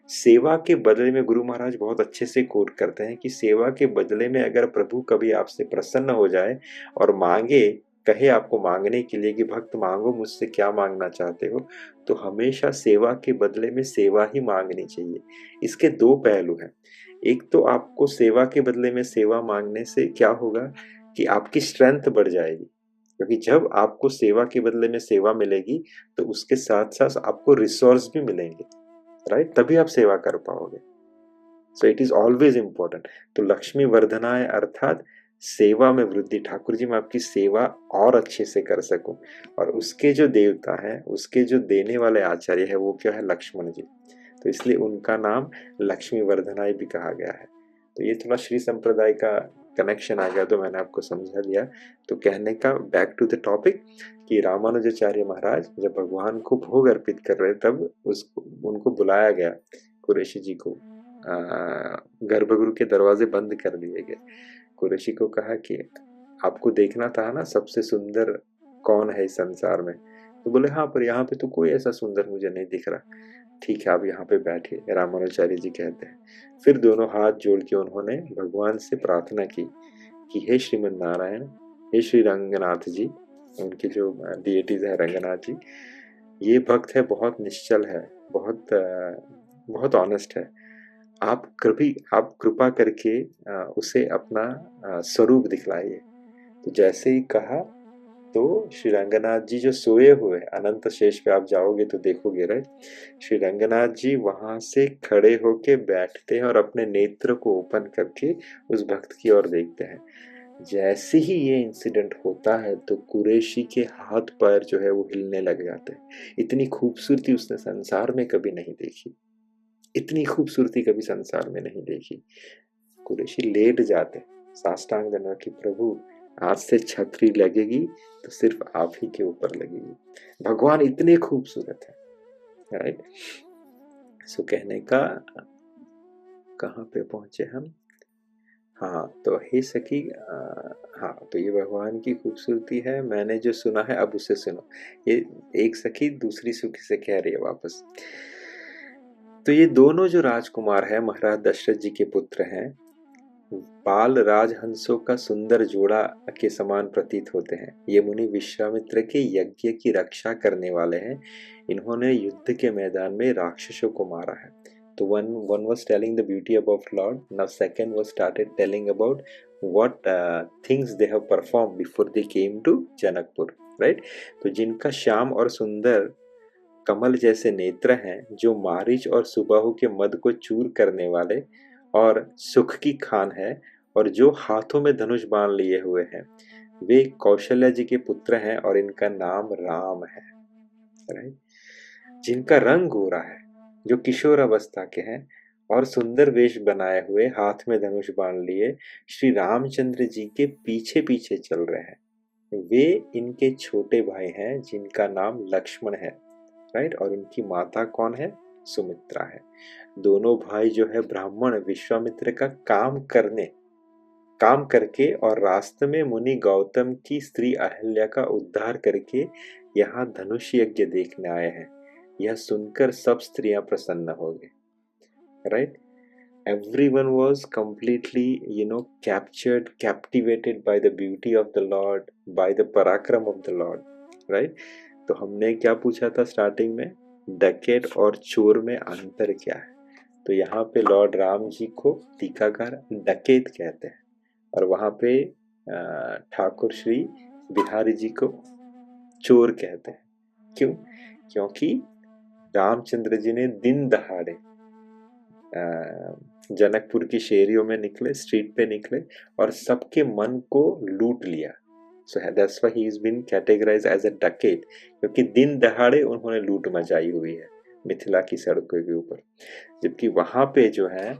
सेवा के बदले में गुरु महाराज बहुत अच्छे से कोट करते हैं कि सेवा के बदले में अगर प्रभु कभी आपसे प्रसन्न हो जाए और मांगे, कहे आपको मांगने के लिए कि भक्त मांगो मुझसे क्या मांगना चाहते हो, तो हमेशा सेवा के बदले में सेवा ही मांगनी चाहिए। इसके दो पहलू हैं। एक तो आपको सेवा के बदले में सेवा मांगने से क्या होगा कि आपकी स्ट्रेंथ बढ़ जाएगी, क्योंकि जब आपको सेवा के बदले में सेवा मिलेगी तो उसके साथ साथ आपको रिसोर्स भी मिलेंगे, राइट, तभी आप सेवा कर पाओगे। So it is always important. तो लक्ष्मी वर्धनाय अर्थात सेवा में वृद्धि, ठाकुर जी मैं आपकी सेवा और अच्छे से कर सकूं। और उसके जो देवता है, उसके जो देने वाले आचार्य है वो क्या है? लक्ष्मण जी। तो इसलिए उनका नाम लक्ष्मी वर्धनाय भी कहा गया है। तो ये थोड़ा श्री संप्रदाय का कनेक्शन आ गया तो मैंने आपको समझा दिया। तो कहने का बैक टू द टॉपिक कि रामानुजाचार्य महाराज जब भगवान को भोग अर्पित कर रहे तब उनको बुलाया गया कुरैशी जी को गर्भगृह के दरवाजे बंद कर दिए गए। कुरैशी को कहा कि आपको देखना था ना सबसे सुंदर कौन है इस संसार में। तो बोले हाँ, पर यहाँ पे तो कोई ऐसा सुंदर मुझे नहीं दिख रहा। ठीक है, आप यहाँ पे बैठिए, रामानुचार्य जी कहते हैं। फिर दोनों हाथ जोड़ के उन्होंने भगवान से प्रार्थना की कि हे श्रीमन नारायण, हे श्री रंगनाथ जी, उनके जो डिएटीज है रंगनाथ जी, ये भक्त है, बहुत निश्चल है, बहुत ऑनेस्ट है। आप कृपा करके उसे अपना स्वरूप दिखलाइए। तो जैसे ही कहा तो श्री रंगनाथ जी जो सोए हुए अनंत शेष पे आप जाओगे तो देखोगे, राइट, श्री रंगनाथ जी वहां से खड़े होके बैठते हैं और अपने नेत्र को ओपन करके उस भक्त की ओर देखते हैं। जैसे ही ये इंसिडेंट होता है तो कुरैशी के हाथ पैर जो है वो हिलने लग जाते हैं। इतनी खूबसूरती उसने संसार में कभी नहीं देखी, इतनी खूबसूरती कभी संसार में नहीं देखी। कुरैशी लेट जाते, साष्टांग दंडवत की प्रभु आज से छतरी लगेगी तो सिर्फ आप ही के ऊपर लगेगी, भगवान इतने खूबसूरत है, राइट। सो कहने का कहाँ पे पहुंचे हम? हाँ, तो हे सखी, हाँ, तो ये भगवान की खूबसूरती है। मैंने जो सुना है अब उसे सुनो। ये एक सखी दूसरी सखी से कह रही है वापस। तो ये दोनों जो राजकुमार हैं महाराज दशरथ जी के पुत्र हैं, बाल राजहंसों का सुंदर जोड़ा के समान प्रतीत होते हैं। ये मुनि विश्वामित्र के यज्ञ की रक्षा करने वाले हैं। इन्होंने युद्ध के मैदान में राक्षसों को मारा है। तो one was telling the beauty about Lord. Now second was started telling about what things they have performed before they came to Janakpur, right? तो जिनका श्याम और सुंदर कमल जैसे नेत्र हैं, जो मारीच और सुबाहु के मद को चूर करने वाले और सुख की खान है, और जो हाथों में धनुष बाण लिए हुए हैं, वे कौशल्या जी के पुत्र हैं और इनका नाम राम है, राइट। जिनका रंग गोरा है, जो किशोर अवस्था के हैं और सुंदर वेश बनाए हुए हाथ में धनुष बाण लिए श्री रामचंद्र जी के पीछे पीछे चल रहे हैं, वे इनके छोटे भाई हैं जिनका नाम लक्ष्मण है, राइट। और इनकी माता कौन है? सुमित्रा है। दोनों भाई जो है ब्राह्मण विश्वामित्र का काम करके और रास्ते में मुनि गौतम की स्त्री अहल्या का उद्धार करके यहाँ धनुष यज्ञ देखने आए हैं। यह सुनकर सब स्त्रियां प्रसन्न हो गई, right. Everyone was completely, captivated by the beauty of the Lord, by the parakram of the Lord, right? तो हमने क्या पूछा था स्टार्टिंग में, डकैत और चोर में अंतर क्या है? तो यहाँ पे लॉर्ड राम जी को टीकाकार डकैत कहते हैं और वहाँ पे ठाकुर श्री बिहारी जी को चोर कहते हैं। क्यों? क्योंकि रामचंद्र जी ने दिन दहाड़े जनकपुर की शेरियों में निकले, स्ट्रीट पे निकले और सबके मन को लूट लिया। So that's why he has been categorized as a डकैत, क्योंकि दिन दहाड़े उन्होंने लूट मचाई हुई है मिथिला की सड़कों के ऊपर। जबकि वहां पे जो है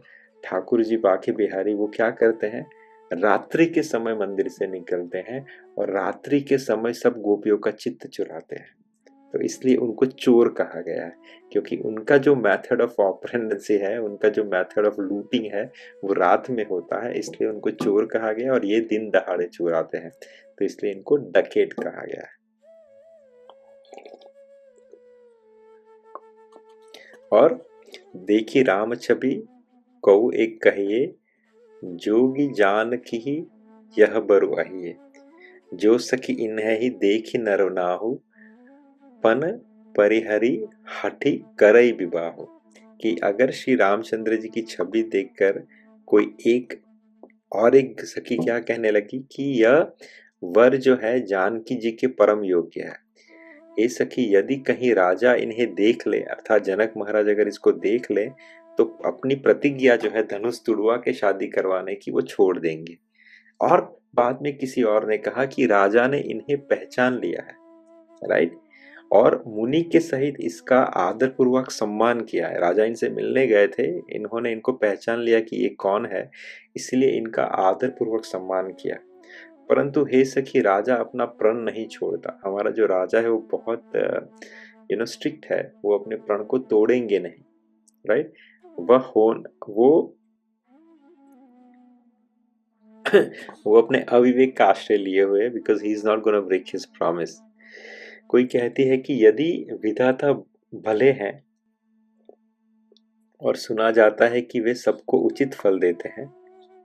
ठाकुर जी बाके बिहारी वो क्या करते हैं, रात्रि के समय मंदिर से निकलते हैं और रात्रि के समय सब गोपियों का चित्त चुराते हैं। तो इसलिए उनको चोर कहा गया है, क्योंकि उनका जो मेथड ऑफ ऑपरेंसी है, उनका जो मेथड ऑफ लूटिंग है वो रात में होता है, इसलिए उनको चोर कहा गया। और ये दिन दहाड़े चुराते हैं तो इसलिए इनको डकैत कहा गया है। और देखी राम छवि कऊ एक कहिए, जोगी जान की यह बरु अहिए, जो सखी इन्हें ही देखी नर नाहु, पन परिहरी हठी करई विवाह। कि अगर श्री रामचंद्र जी की छवि देखकर कोई एक सखी क्या कहने लगी कि यह वर जो है जानकी जी के परम योग्य है। ये सखी यदि कहीं राजा इन्हें देख ले, अर्थात जनक महाराज अगर इसको देख ले, तो अपनी प्रतिज्ञा जो है धनुष तुड़वा के शादी करवाने की वो छोड़ देंगे। और बाद में किसी और ने कहा कि राजा ने इन्हें पहचान लिया है, राइट। और मुनि के सहित इसका आदर पूर्वक सम्मान किया है। राजा इनसे मिलने गए थे, इन्होंने इनको पहचान लिया कि ये कौन है, इसलिए इनका आदर पूर्वक सम्मान किया। परंतु हे सखी, राजा अपना प्रण नहीं छोड़ता। हमारा जो राजा है वो बहुत स्ट्रिक्ट है, वो अपने प्रण को तोड़ेंगे नहीं, राइट। वो वो अपने अविवेक का आश्रय लिए हुए, because he is not gonna break his promise. कोई कहती है कि यदि विधाता भले हैं और सुना जाता है कि वे सबको उचित फल देते हैं,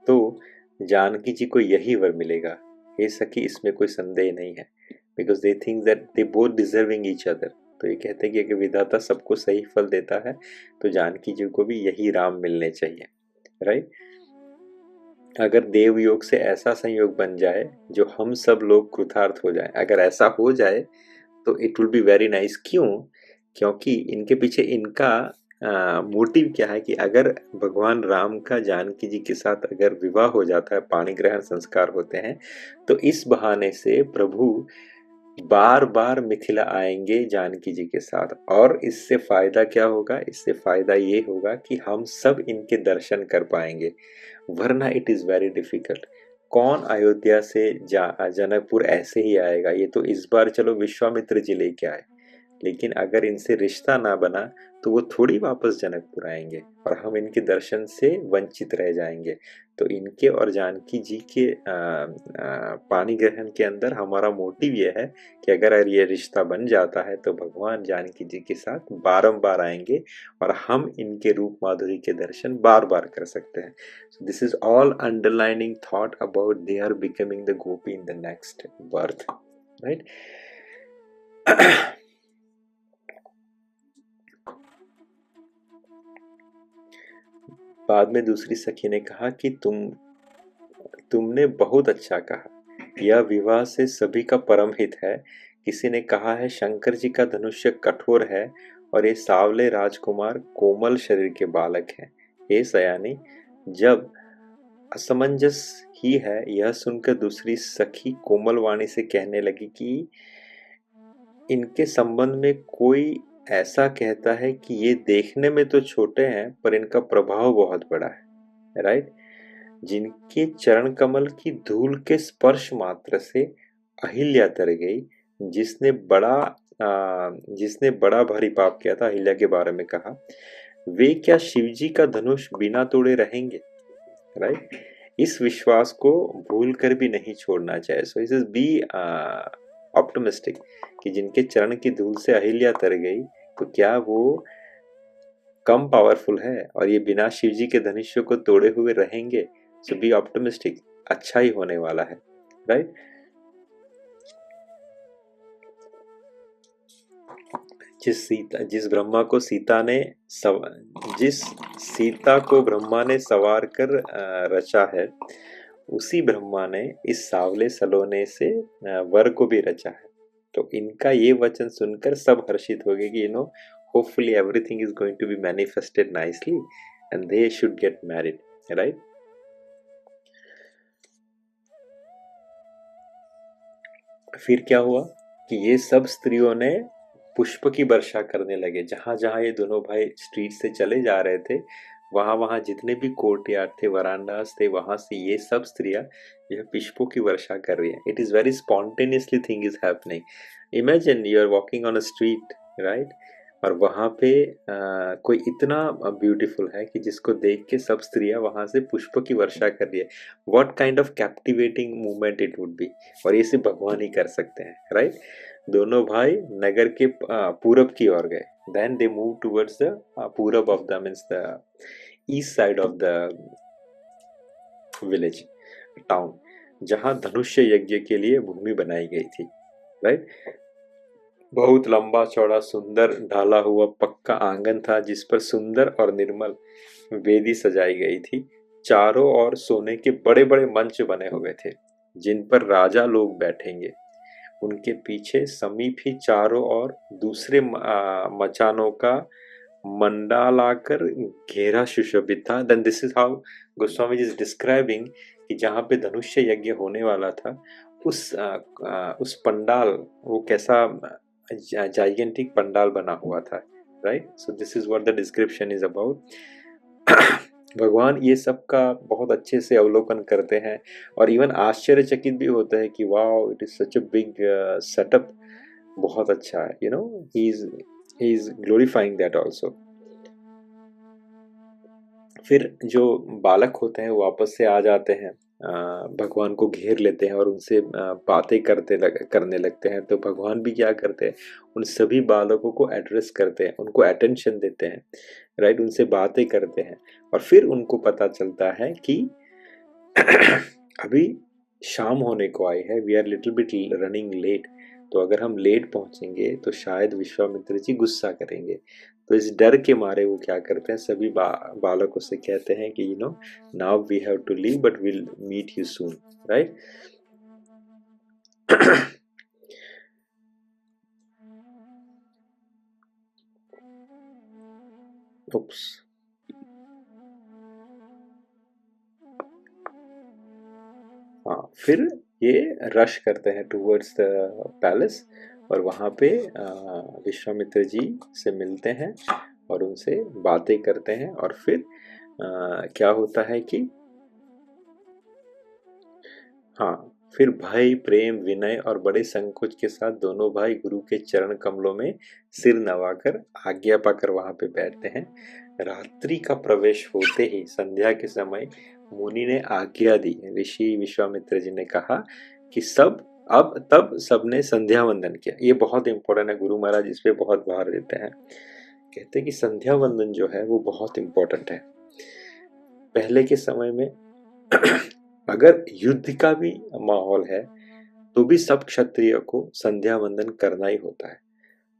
तो जानकी जी को यही वर मिलेगा। हे सखी, इसमें कोई संदेह नहीं है, because they think that they both deserving each other. तो ये कहते हैं कि अगर विधाता सबको सही फल देता है तो जानकी जी को भी यही राम मिलने चाहिए, राइट। अगर देव योग से ऐसा संयोग बन जाए जो हम सब लोग कृतार्थ हो जाए, अगर ऐसा हो जाए तो it will be very nice. क्यों? क्योंकि इनके पीछे इनका मोटिव क्या है कि अगर भगवान राम का जानकी जी के साथ अगर विवाह हो जाता है, पाणी ग्रहण संस्कार होते हैं, तो इस बहाने से प्रभु बार बार मिथिला आएंगे जानकी जी के साथ। और इससे फायदा क्या होगा? इससे फायदा ये होगा कि हम सब इनके दर्शन कर पाएंगे, वरना इट इज वेरी डिफिकल्ट। कौन अयोध्या से जनकपुर ऐसे ही आएगा? ये तो इस बार चलो विश्वामित्र जी लेके आए, लेकिन अगर इनसे रिश्ता ना बना तो वो थोड़ी वापस जनकपुर आएंगे और हम इनके दर्शन से वंचित रह जाएंगे। तो इनके और जानकी जी के पाणी ग्रहण के अंदर हमारा मोटिव ये है कि अगर ये रिश्ता बन जाता है तो भगवान जानकी जी के साथ बारंबार आएंगे और हम इनके रूप माधुरी के दर्शन बार बार कर सकते हैं। So this is all underlining thought about they are becoming the gopi in the next birth, right? बाद में दूसरी सखी ने कहा कि तुमने बहुत अच्छा कहा, यह विवाह से सभी का परम हित है। किसी ने कहा है शंकर जी का धनुष्य कठोर है और ये सावले राजकुमार कोमल शरीर के बालक हैं। हे सयानी, जब असमंजस ही है, यह सुनकर दूसरी सखी कोमल वाणी से कहने लगी कि इनके संबंध में कोई ऐसा कहता है कि ये देखने में तो छोटे हैं पर इनका प्रभाव बहुत बड़ा है, राइट। जिनके चरण कमल की धूल के स्पर्श मात्र से अहिल्या तर गई, जिसने बड़ा भारी पाप किया था, अहिल्या के बारे में कहा, वे क्या शिवजी का धनुष बिना तोड़े रहेंगे, राइट। इस विश्वास को भूल कर भी नहीं छोड़ना चाहिए। सो इस बी ऑप्टिमिस्टिक कि जिनके चरण की धूल से अहिल्या तर गई तो क्या वो कम पावरफुल है और ये बिना शिवजी के धनुष्य को तोड़े हुए रहेंगे। सो बी ऑप्टिमिस्टिक, अच्छा ही होने वाला है, राइट। जिस सीता को ब्रह्मा ने सवार कर रचा है, उसी ब्रह्मा ने इस सावले सलोने से वर को भी रचा है। तो इनका ये वचन सुनकर सब हर्षित हो गए कि hopefully everything is going to be manifested nicely and they should get married, right? फिर क्या हुआ कि ये सब स्त्रियों ने पुष्प की वर्षा करने लगे। जहां जहां ये दोनों भाई स्ट्रीट से चले जा रहे थे, वहां वहां जितने भी कोर्टयार्ड थे, वरांडास थे, वहां से ये सब स्त्रियां यह पुष्पों की वर्षा कर रही है। It is very spontaneously thing is happening. Imagine you are walking on a street, right, और वहां पे कोई इतना ब्यूटीफुल है कि जिसको देख के सब स्त्रियां वहां से पुष्प की वर्षा कर रही है। What kind of captivating movement it would be. और ये सिर्फ भगवान ही कर सकते हैं, राइट। दोनों भाई नगर के पूरब की ओर गए। Then they move towards the purab of the means the east side of the village, town, जहां धनुष्य यज्ञ के लिए भूमि बनाई गई थी, राइट। बहुत लंबा चौड़ा सुंदर ढाला हुआ पक्का आंगन था जिस पर सुंदर और निर्मल वेदी सजाई गई थी। चारों ओर सोने के बड़े बड़े मंच बने हुए थे जिन पर राजा लोग बैठेंगे। उनके पीछे समीप ही चारों ओर दूसरे मचानों का मंडालाकर घेरा सुशोभित था। Then this is how Goswami ji is describing कि जहाँ पे धनुष्य यज्ञ होने वाला था, उस पंडाल, वो कैसा जाइगेंटिक पंडाल बना हुआ था, right. So this is what the description is about. भगवान ये सब का बहुत अच्छे से अवलोकन करते हैं और इवन आश्चर्यचकित भी होता है कि wow, it is such a big setup, बहुत अच्छा है, he is glorifying that also. फिर जो बालक होते हैं वो वापस से आ जाते हैं, भगवान को घेर लेते हैं और उनसे बातें करने लगते हैं। तो भगवान भी क्या करते हैं, उन सभी बालकों को एड्रेस करते हैं, उनको अटेंशन देते हैं, राइट, उनसे बातें करते हैं। और फिर उनको पता चलता है कि अभी शाम होने को आई है, we are little bit running late, तो अगर हम लेट पहुंचेंगे तो शायद विश्वामित्र जी गुस्सा करेंगे। तो इस डर के मारे वो क्या करते हैं, सभी बालकों से कहते हैं कि now we have to leave but will meet you soon, right. Oops. हाँ, फिर ये रश करते हैं टूवर्ड्स द पैलेस और वहाँ पे विश्वामित्र जी से मिलते हैं और उनसे बातें करते हैं। और फिर क्या होता है कि हाँ, फिर भय, प्रेम, विनय और बड़े संकोच के साथ दोनों भाई गुरु के चरण कमलों में सिर नवाकर आज्ञा पाकर वहां पे बैठते हैं। रात्रि का प्रवेश होते ही संध्या के समय मुनि ने आज्ञा दी। ऋषि विश्वामित्र जी ने कहा कि तब सबने संध्या वंदन किया। ये बहुत इंपॉर्टेंट है, गुरु महाराज इस पे बहुत भार देते हैं। कहते हैं कि संध्या वंदन जो है वो बहुत इंपॉर्टेंट है। पहले के समय में अगर युद्ध का भी माहौल है तो भी सब क्षत्रिय को संध्या वंदन करना ही होता है।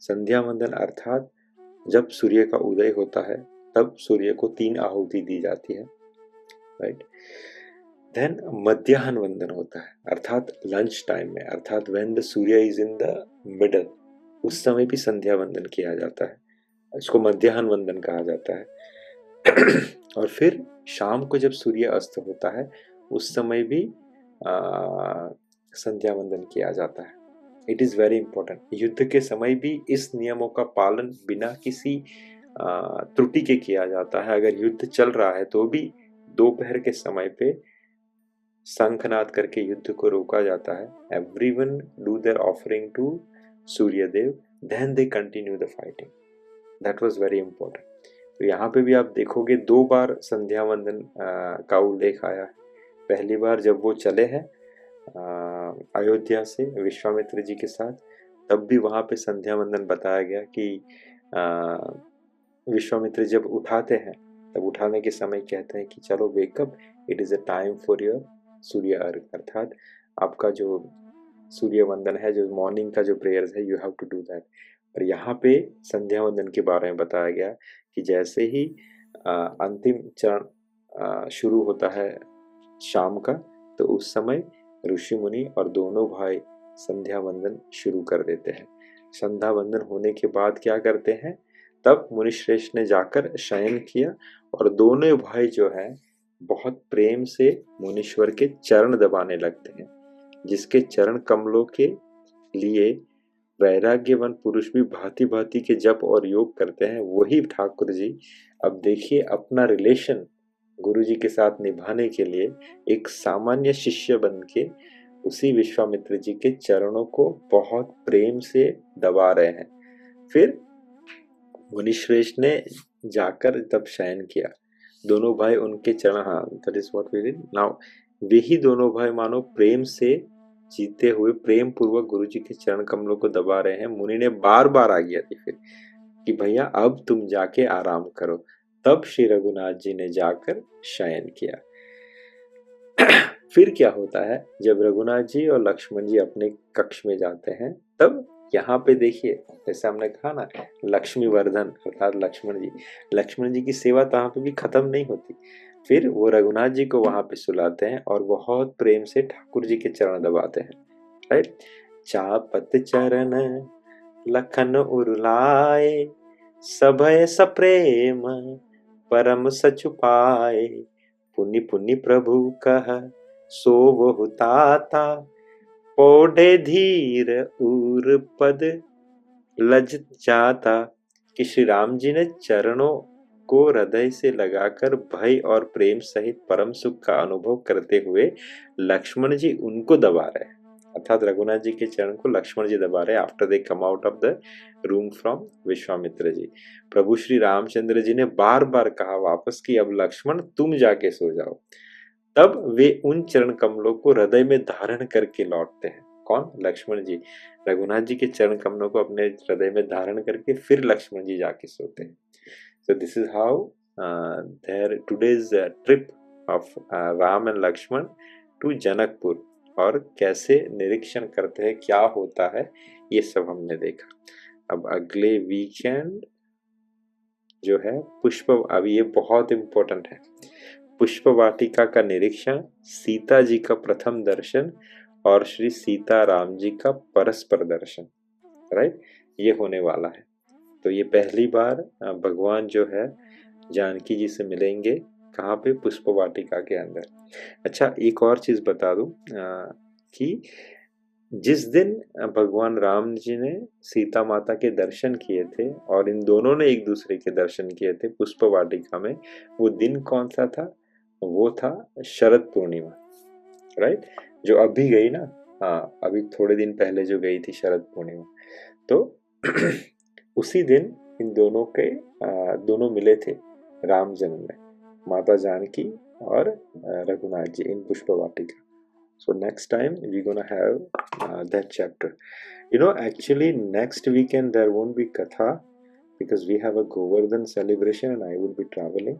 संध्या वंदन अर्थात जब सूर्य का उदय होता है तब सूर्य को 3 आहुति दी जाती है, राइट। देन मध्याह्न वंदन होता है अर्थात लंच टाइम में, अर्थात when the Surya is in the middle, उस समय भी संध्या वंदन किया जाता है, इसको मध्याह्न वंदन कहा जाता है। और फिर शाम को जब सूर्य अस्त होता है उस समय भी संध्या वंदन किया जाता है। It is very important. युद्ध के समय भी इस नियमों का पालन बिना किसी त्रुटि के किया जाता है। अगर युद्ध चल रहा है तो भी दोपहर के समय पे शंखनाद करके युद्ध को रोका जाता है। Everyone do their offering to Suryadev, then they continue the fighting. That was very important. तो यहाँ पे भी आप देखोगे 2 बार संध्या वंदन का उल्लेख आया है। पहली बार जब वो चले हैं अयोध्या से विश्वामित्र जी के साथ, तब भी वहाँ पे संध्या वंदन बताया गया कि विश्वामित्र जब उठाते हैं तब उठाने के समय कहते हैं कि चलो wake up, it is a time for your Surya argh, अर्थात आपका जो सूर्य वंदन है, जो मॉर्निंग का जो प्रेयर्स है, you have to do that. और यहाँ पे संध्या वंदन के बारे में बताया गया कि जैसे ही अंतिम चरण शुरू होता है शाम का, तो उस समय ऋषि मुनि और दोनों भाई संध्या वंदन शुरू कर देते हैं। संध्या वंदन होने के बाद क्या करते हैं, तब मुनिश्रेष्ठ ने जाकर शयन किया और दोनों भाई जो है बहुत प्रेम से मुनीश्वर के चरण दबाने लगते हैं, जिसके चरण कमलों के लिए वैराग्यवान पुरुष भी भांति भांति के जप और योग करते हैं। वही ठाकुर जी अब देखिए अपना रिलेशन गुरु जी के साथ निभाने के लिए एक सामान्य शिष्य बन के उसी विश्वामित्र जी के चरणों को बहुत प्रेम से दबा रहे हैं। फिर मुनिश्रेष्ठ ने जाकर तब शयन किया। दोनों भाई उनके चरण, हाँ, that is what we did now. वे ही दोनों भाई मानो प्रेम से जीते हुए प्रेम पूर्वक गुरु जी के चरण कमलों को दबा रहे हैं। मुनि ने बार बार आज्ञा दी फिर कि भैया अब तुम जाके आराम करो। तब श्री रघुनाथ जी ने जाकर शयन किया। फिर क्या होता है, जब रघुनाथ जी और लक्ष्मण जी अपने कक्ष में जाते हैं, तब यहाँ पे देखिए जैसे हमने कहा ना, लक्ष्मी वर्धन अर्थात लक्ष्मण जी की सेवा तो यहाँ पे भी खत्म नहीं होती। फिर वो रघुनाथ जी को वहां पे सुलाते हैं और बहुत प्रेम से ठाकुर जी के चरण दबाते हैं, राइट। चापत चरण लखन उरुलाए, सभय सप्रेम परम सचुपाए, पुनि पुनि प्रभु कह सो बहु ताता, पौढ़े धीर उर पद लज जाता। कि श्री राम जी ने चरणों को हृदय से लगाकर भय और प्रेम सहित परम सुख का अनुभव करते हुए लक्ष्मण जी उनको दबा रहे हैं। अर्थात रघुनाथ जी के चरण को लक्ष्मण जी दबा रहे after they come out of the room from Vishwamitra ji. प्रभु श्री रामचंद्र जी ने बार बार कहा वापस कि अब लक्ष्मण तुम जाके सो जाओ। तब वे उन चरण कमलों को हृदय में धारण करके लौटते हैं। कौन? लक्ष्मण जी। रघुनाथ जी के चरण कमलों को अपने हृदय में धारण करके फिर लक्ष्मण जी जाके सोते हैं। So this is how their today's trip of Ram and Lakshman to Janakpur, और कैसे निरीक्षण करते हैं, क्या होता है, ये सब हमने देखा। अब अगले वीकेंड जो है पुष्प, अब ये बहुत इम्पोर्टेंट है, पुष्प वाटिका का निरीक्षण, सीता जी का प्रथम दर्शन और श्री सीता राम जी का परस्पर दर्शन, राइट, ये होने वाला है। तो ये पहली बार भगवान जो है जानकी जी से मिलेंगे, कहाँ पे? पुष्प वाटिका के अंदर। अच्छा, एक और चीज बता दूं कि जिस दिन भगवान राम जी ने सीता माता के दर्शन किए थे और इन दोनों ने एक दूसरे के दर्शन किए थे पुष्प वाटिका में, वो दिन कौन सा था? वो था शरद पूर्णिमा, राइट, जो अभी गई ना। हाँ, अभी थोड़े दिन पहले जो गई थी शरद पूर्णिमा। तो उसी दिन इन दोनों के दोनों मिले थे राम जन्म में, माता जानकी और रघुनाथ जी इन पुष्प वाटिका। So next time we're gonna have that chapter. You know, actually next weekend there won't be Katha because we have a Govardhan celebration and I will be traveling.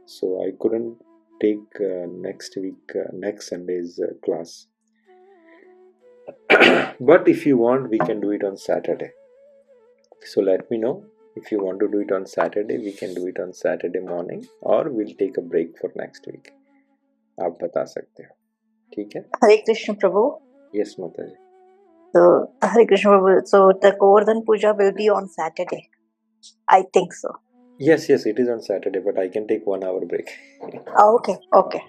So I couldn't take next week, next Sunday's class. But if you want, we can do it on Saturday. So let me know. If you want to do it on Saturday, we can do it on Saturday morning or we'll take a break for next week. आप बता सकते हो, ठीक है? Hare Krishna Prabhu. Yes, Mataji. So Hare Krishna Prabhu. So the Govardhan Puja will be on Saturday. I think so. Yes, it is on Saturday, but I can take 1 hour break. Oh, okay.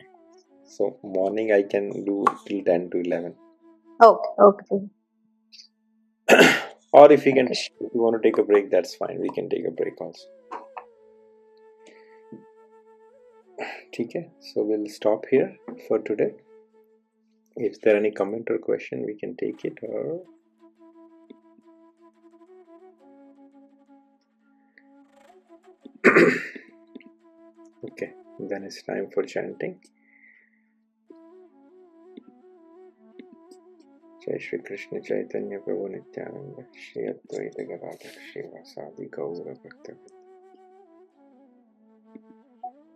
So morning I can do till 10 to 11. Okay. Or if you want to take a break, that's fine. We can take a break also. ठीक है? So we'll stop here for today. If there any comment or question, we can take it. Or okay, then it's time for chanting. जय श्री कृष्ण चैतन्य प्रभु नित्यानंद श्री अद्वैत गदाधर श्रीवासादि गौर भक्त।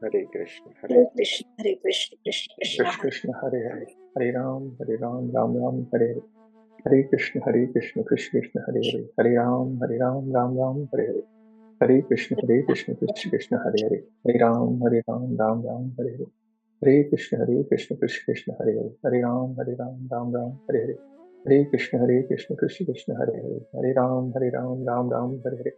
हरे कृष्ण Hare Krishna कृष्ण कृष्ण हरे हरे, हरे राम राम राम हरे हरे, हरे कृष्ण कृष्ण कृष्ण हरे हरे, हरे राम राम राम हरे हरे, हरे कृष्ण कृष्ण कृष्ण हरे हरे, हरे राम राम राम हरे हरे, हरे कृष्ण कृष्ण कृष्ण हरे हरे, हरे राम राम राम हरे हरे, हरे कृष्ण कृष्ण कृष्ण हरे हरे, हरे राम राम राम हरे हरे, हरे कृष्ण कृष्ण कृष्ण हरे हरे, हरे राम राम राम हरे हरे,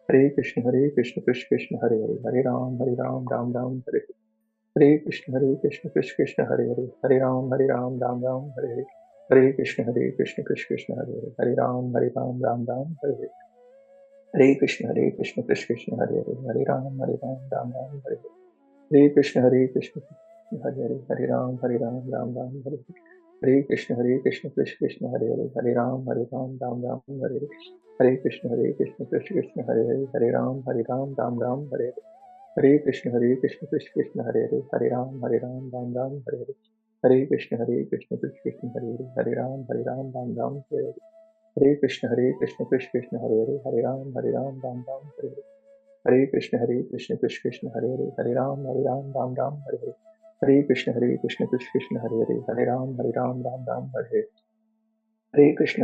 हरे कृष्ण कृष्ण कृष्ण हरे हरे, हरे राम राम राम हरे हरे, हरे कृष्ण कृष्ण कृष्ण हरे हरे, हरे राम राम राम हरे हरे, हरे कृष्ण कृष्ण कृष्ण हरे हरे, हरे राम राम राम हरे हरे, हरे कृष्ण कृष्ण हरे हरे, हरे राम राम राम हरे हरे, हरे कृष्ण कृष्ण कृष्ण हरे हरे, हरे राम राम राम हरे हरे, हरे कृष्ण कृष्ण कृष्ण हरे हरे, हरे राम राम राम हरे हरे, हरे कृष्ण कृष्ण कृष्ण हरे हरे, हरे राम राम राम हरे हरे, हरे कृष्ण कृष्ण कृष्ण हरे हरे, हरे राम राम राम हरे हरे, हरे कृष्ण कृष्ण कृष्ण हरे हरे, हरे राम राम राम हरे हरे, हरे कृष्ण कृष्ण कृष्ण हरे हरे, हरे राम राम राम हरे हरे, हरे कृष्ण कृष्ण कृष्ण हरे हरे, हरे राम राम राम हरे हरे,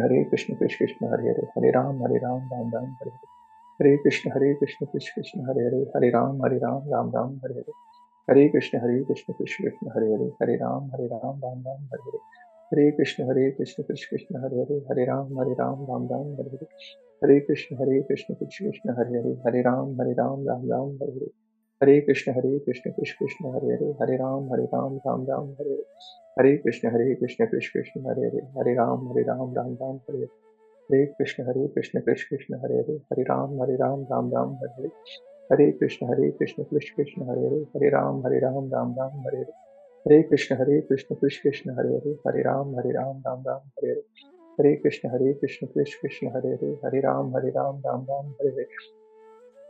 हरे कृष्ण कृष्ण कृष्ण हरे हरे, हरे राम राम राम हरे हरे, हरे कृष्ण कृष्ण कृष्ण हरे हरे, हरे राम राम राम हरे हरे, हरे कृष्ण कृष्ण कृष्ण हरे हरे, हरे राम राम राम हरे हरे, हरे कृष्ण कृष्ण कृष्ण हरे हरे, हरे राम राम राम हरे हरे, हरे कृष्ण कृष्ण कृष्ण हरे हरे, हरे राम राम राम हरे हरे, हरे कृष्ण कृष्ण कृष्ण हरे हरे, हरे राम राम राम हरे हरे, हरे कृष्ण कृष्ण कृष्ण हरे हरे, हरे राम राम राम हरे हरे, हरे कृष्ण कृष्ण कृष्ण हरे हरे, हरे राम राम राम हरे हरे, हरे कृष्ण कृष्ण कृष्ण हरे हरे, हरे राम राम राम हरे हरे, हरे कृष्ण कृष्ण कृष्ण हरे हरे, हरे राम राम राम हरे हरे, हरे कृष्ण कृष्ण कृष्ण हरे हरे, हरे राम राम राम हरे हरे,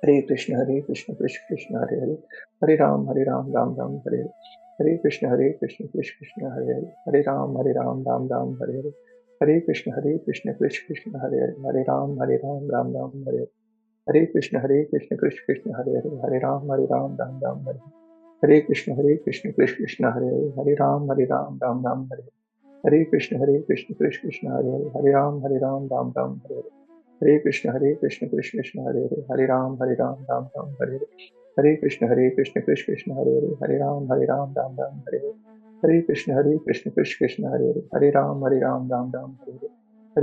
हरे कृष्ण कृष्ण कृष्ण हरे हरे, हरे राम राम राम हरे हरे, हरे कृष्ण कृष्ण कृष्ण हरे हरे, हरे राम राम राम हरे हरे, हरे कृष्ण कृष्ण कृष्ण हरे हरे, हरे राम राम राम हरे हरे, हरे कृष्ण कृष्ण कृष्ण हरे हरे, हरे राम राम राम हरे हरे, हरे कृष्ण कृष्ण कृष्ण हरे हरे, हरे राम राम राम हरे हरे, हरे कृष्ण कृष्ण कृष्ण हरे हरे, हरे राम राम राम हरे हरे, हरे कृष्ण कृष्ण कृष्ण हरे हरे, हरे राम राम राम हरे हरे, हरे कृष्ण कृष्ण कृष्ण हरे हरे, हरे राम राम राम हरे हरे, हरे कृष्ण कृष्ण कृष्ण हरे हरे, हरे राम राम राम हरे हरे, हरे कृष्ण कृष्ण कृष्ण हरे हरे, हरे राम राम राम हरे हरे,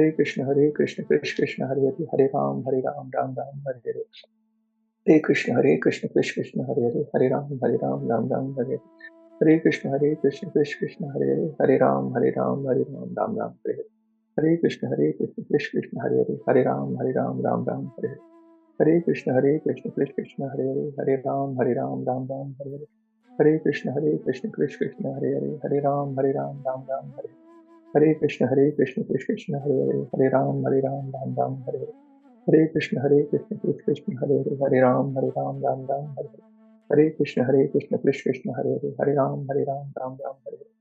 हरे कृष्ण कृष्ण कृष्ण हरे हरे, हरे राम राम राम हरे हरे, हरे कृष्ण कृष्ण कृष्ण हरे हरे, हरे राम राम राम हरे हरे, हरे कृष्ण कृष्ण कृष्ण हरे हरे, हरे राम राम राम हरे हरे, हरे कृष्ण कृष्ण कृष्ण हरे हरे, हरे राम राम राम हरे हरे, हरे कृष्ण कृष्ण कृष्ण हरे हरे, हरे राम राम राम हरे हरे, हरे कृष्ण कृष्ण कृष्ण हरे हरे, हरे राम राम राम हरे हरे, हरे कृष्ण कृष्ण कृष्ण हरे हरे, हरे राम राम राम हरे हरे, हरे कृष्ण कृष्ण कृष्ण हरे हरे, हरे राम राम राम हरे हरे, हरे कृष्ण कृष्ण कृष्ण हरे हरे, हरे राम राम राम हरे हरे, हरे कृष्ण कृष्ण कृष्ण हरे हरे, हरे राम राम राम हरे हरे,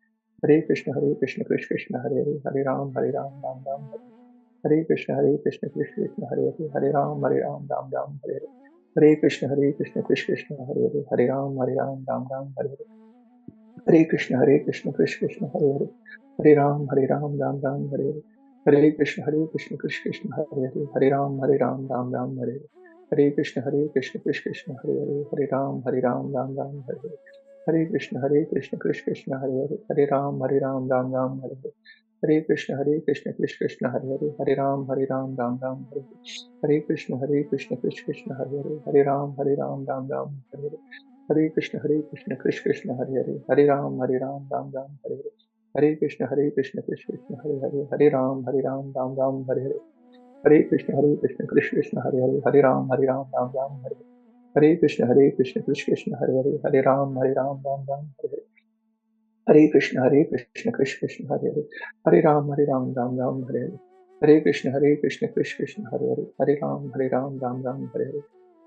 हरे कृष्ण कृष्ण कृष्ण हरे हरे, हरे राम राम राम हरे हरे, हरे कृष्ण कृष्ण कृष्ण हरे हरे, हरे राम राम राम हरे हरे, हरे कृष्ण कृष्ण कृष्ण हरे हरे, हरे राम राम राम हरे हरे, हरे कृष्ण कृष्ण कृष्ण हरे हरे, हरे राम राम राम हरे हरे, हरे कृष्ण कृष्ण कृष्ण हरे हरे, हरे राम राम राम हरे हरे, हरे कृष्ण कृष्ण कृष्ण हरे हरे, हरे राम राम राम हरे हरे, हरे कृष्ण कृष्ण कृष्ण हरे हरे, हरे राम राम राम हरे हरे, हरे कृष्ण कृष्ण कृष्ण हरे हरे, हरे राम राम राम हरे हरे, हरे कृष्ण कृष्ण कृष्ण हरे हरे, हरे राम राम राम हरे हरे, हरे कृष्ण कृष्ण कृष्ण हरे हरे, हरे राम राम राम हरे हरे, हरे कृष्ण कृष्ण कृष्ण हरे हरे, हरे राम राम राम हरे हरे, हरे कृष्ण कृष्ण कृष्ण हरे हरे, हरे राम राम राम हरे हरे, हरे कृष्ण कृष्ण कृष्ण हरे हरे, हरे राम राम राम हरे हरे, हरे कृष्ण कृष्ण कृष्ण हरे हरे, हरे राम राम राम हरे हरे, हरे कृष्ण कृष्ण कृष्ण हरे हरे, हरे राम राम राम हरे हरे, हरे कृष्ण कृष्ण कृष्ण हरे हरे, हरे राम राम राम हरे हरे,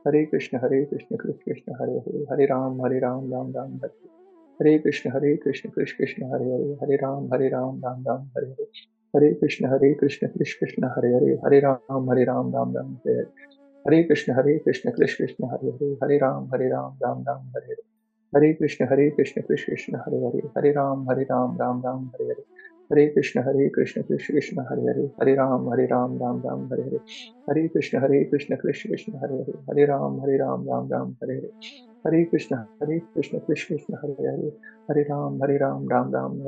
हरे कृष्ण कृष्ण कृष्ण हरे हरे, हरे राम राम राम हरे हरे, हरे कृष्ण कृष्ण कृष्ण हरे हरे, हरे राम राम राम हरे हरे, हरे कृष्ण कृष्ण कृष्ण हरे हरे, हरे राम राम राम हरे हरे, हरे कृष्ण कृष्ण कृष्ण हरे हरे, हरे राम राम राम हरे हरे, हरे कृष्ण कृष्ण कृष्ण हरे हरे, हरे राम राम राम हरे हरे, हरे कृष्ण कृष्ण कृष्ण हरे हरे, हरे राम राम राम हरे हरे, हरे कृष्ण कृष्ण हरे हरे, हरे राम राम राम हरे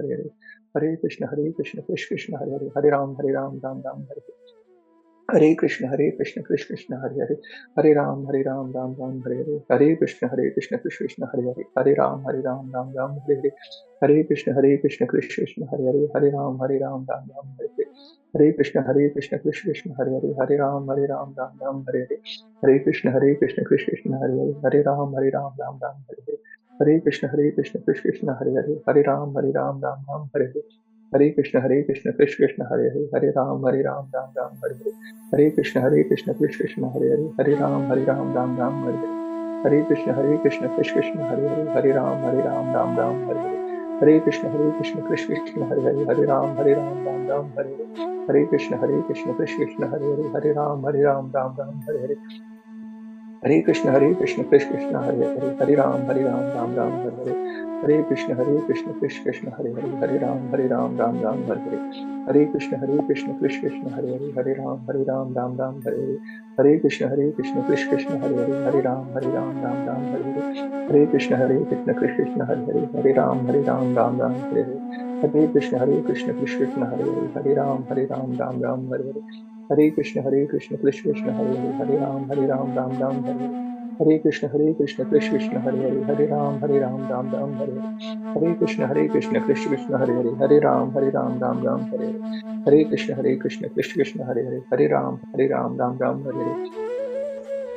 हरे, हरे कृष्ण कृष्ण कृष्ण हरे हरे, हरे राम राम राम हरे हरे, हरे कृष्ण कृष्ण कृष्ण हरे हरे, हरे राम राम राम हरे हरे, हरे कृष्ण कृष्ण कृष्ण हरे हरे, हरे राम राम राम हरे हरे, हरे कृष्ण कृष्ण कृष्ण हरे हरे, हरे राम राम राम हरे हरे, हरे कृष्ण कृष्ण कृष्ण हरे हरे, हरे राम राम हरे हरे, हरे कृष्ण कृष्ण कृष्ण हरे हरे, हरे राम राम राम हरे हरे, हरे कृष्ण कृष्ण कृष्ण हरे हरे, हरे राम राम राम हरे हरे, हरे कृष्ण कृष्ण कृष्ण हरे हरे, हरे राम राम राम हरे हरे, हरे कृष्ण कृष्ण कृष्ण हरे हरे, हरे राम राम राम हरे हरे, हरे कृष्ण कृष्ण कृष्ण हरे हरे, हरे राम राम राम हरे हरे, हरे कृष्ण कृष्ण हरे हरे, हरे राम राम राम हरे हरे, हरे कृष्ण कृष्ण कृष्ण हरे हरे, हरे राम राम राम हरे हरे, हरे कृष्ण कृष्ण कृष्ण हरे हरे, हरे राम राम राम हरे हरे, हरे कृष्ण कृष्ण कृष्ण हरे हरे, हरे राम राम राम हरे हरे, हरे कृष्ण कृष्ण कृष्ण हरे हरे, हरे राम राम राम हरे हरे, हरे कृष्ण कृष्ण कृष्ण हरे हरे, हरे राम राम राम हरे हरे, हरे कृष्ण कृष्ण कृष्ण हरे हरे, हरे राम राम राम हरे हरे, हरे कृष्ण कृष्ण कृष्ण हरे हरे, हरे राम राम राम हरे हरे, हरे कृष्ण कृष्ण कृष्ण हरे हरे, हरे राम राम राम हरे हरे, हरे कृष्ण कृष्ण कृष्ण हरे हरे, हरे राम राम राम हरे हरे,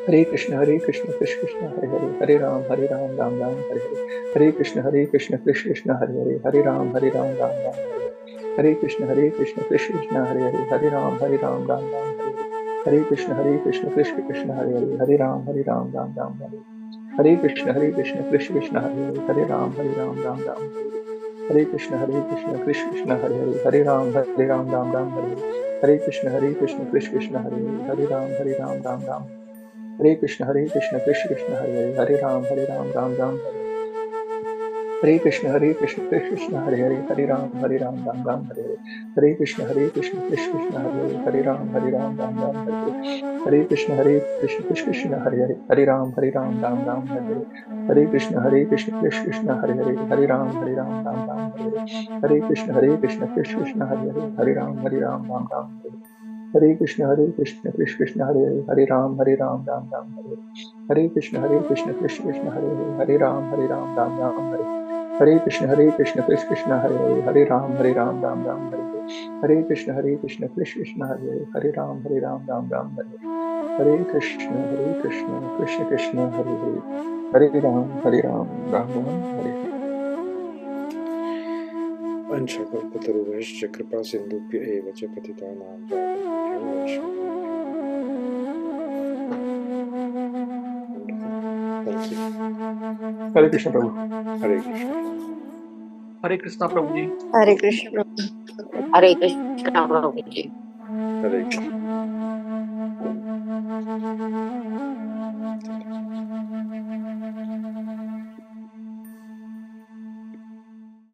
हरे कृष्ण कृष्ण कृष्ण हरे हरे, हरे राम राम राम हरे हरे, हरे कृष्ण कृष्ण कृष्ण हरे हरे, हरे राम राम राम हरे हरे, कृष्ण कृष्ण कृष्ण हरे हरे, हरे राम राम राम हरे हरे, हरे कृष्ण कृष्ण हरे हरे, हरे राम राम राम हरे हरे, कृष्ण कृष्ण कृष्ण हरे हरे, हरे राम राम राम हरे हरे, कृष्ण कृष्ण कृष्ण हरे हरे, हरे राम राम राम हरे हरे, कृष्ण कृष्ण कृष्ण हरे हरे, हरे राम राम राम हरे, कृष्ण कृष्ण कृष्ण हरे हरे, हरे राम राम राम हरे हरे, कृष्ण कृष्ण कृष्ण हरे हरे, हरे राम राम राम हरे हरे, कृष्ण कृष्ण कृष्ण हरे हरे, हरे राम राम राम हरे हरे, कृष्ण कृष्ण कृष्ण हरे हरे, हरे राम राम राम हरे हरे, कृष्ण कृष्ण कृष्ण हरे हरे, हरे राम राम राम हरे हरे, कृष्ण कृष्ण कृष्ण हरे हरे, हरे राम राम राम हरे हरे, कृष्ण कृष्ण कृष्ण हरे हरे, हरे राम राम राम हरे हरे, कृष्ण कृष्ण कृष्ण हरे हरे, हरे राम राम राम हरे हरे, कृष्ण कृष्ण कृष्ण हरे हरे, हरे राम राम राम हरे हरे, कृष्ण कृष्ण कृष्ण हरे हरे, हरे राम राम राम हरे हरे, कृष्ण कृष्ण कृष्ण हरे हरे, हरे राम राम राम हरे हरे। वंशकल्पतरुभ्यश्च कृपा सिन्धुभ्य एव च पतितानां पावनेभ्यो वैष्णवेभ्यो Thank you. Hare Krishna Prabhu. Hare Krishna. Hare Krishna Prabhu ji. Hare Krishna. Hare Krishna Prabhu ji. Hare Krishna.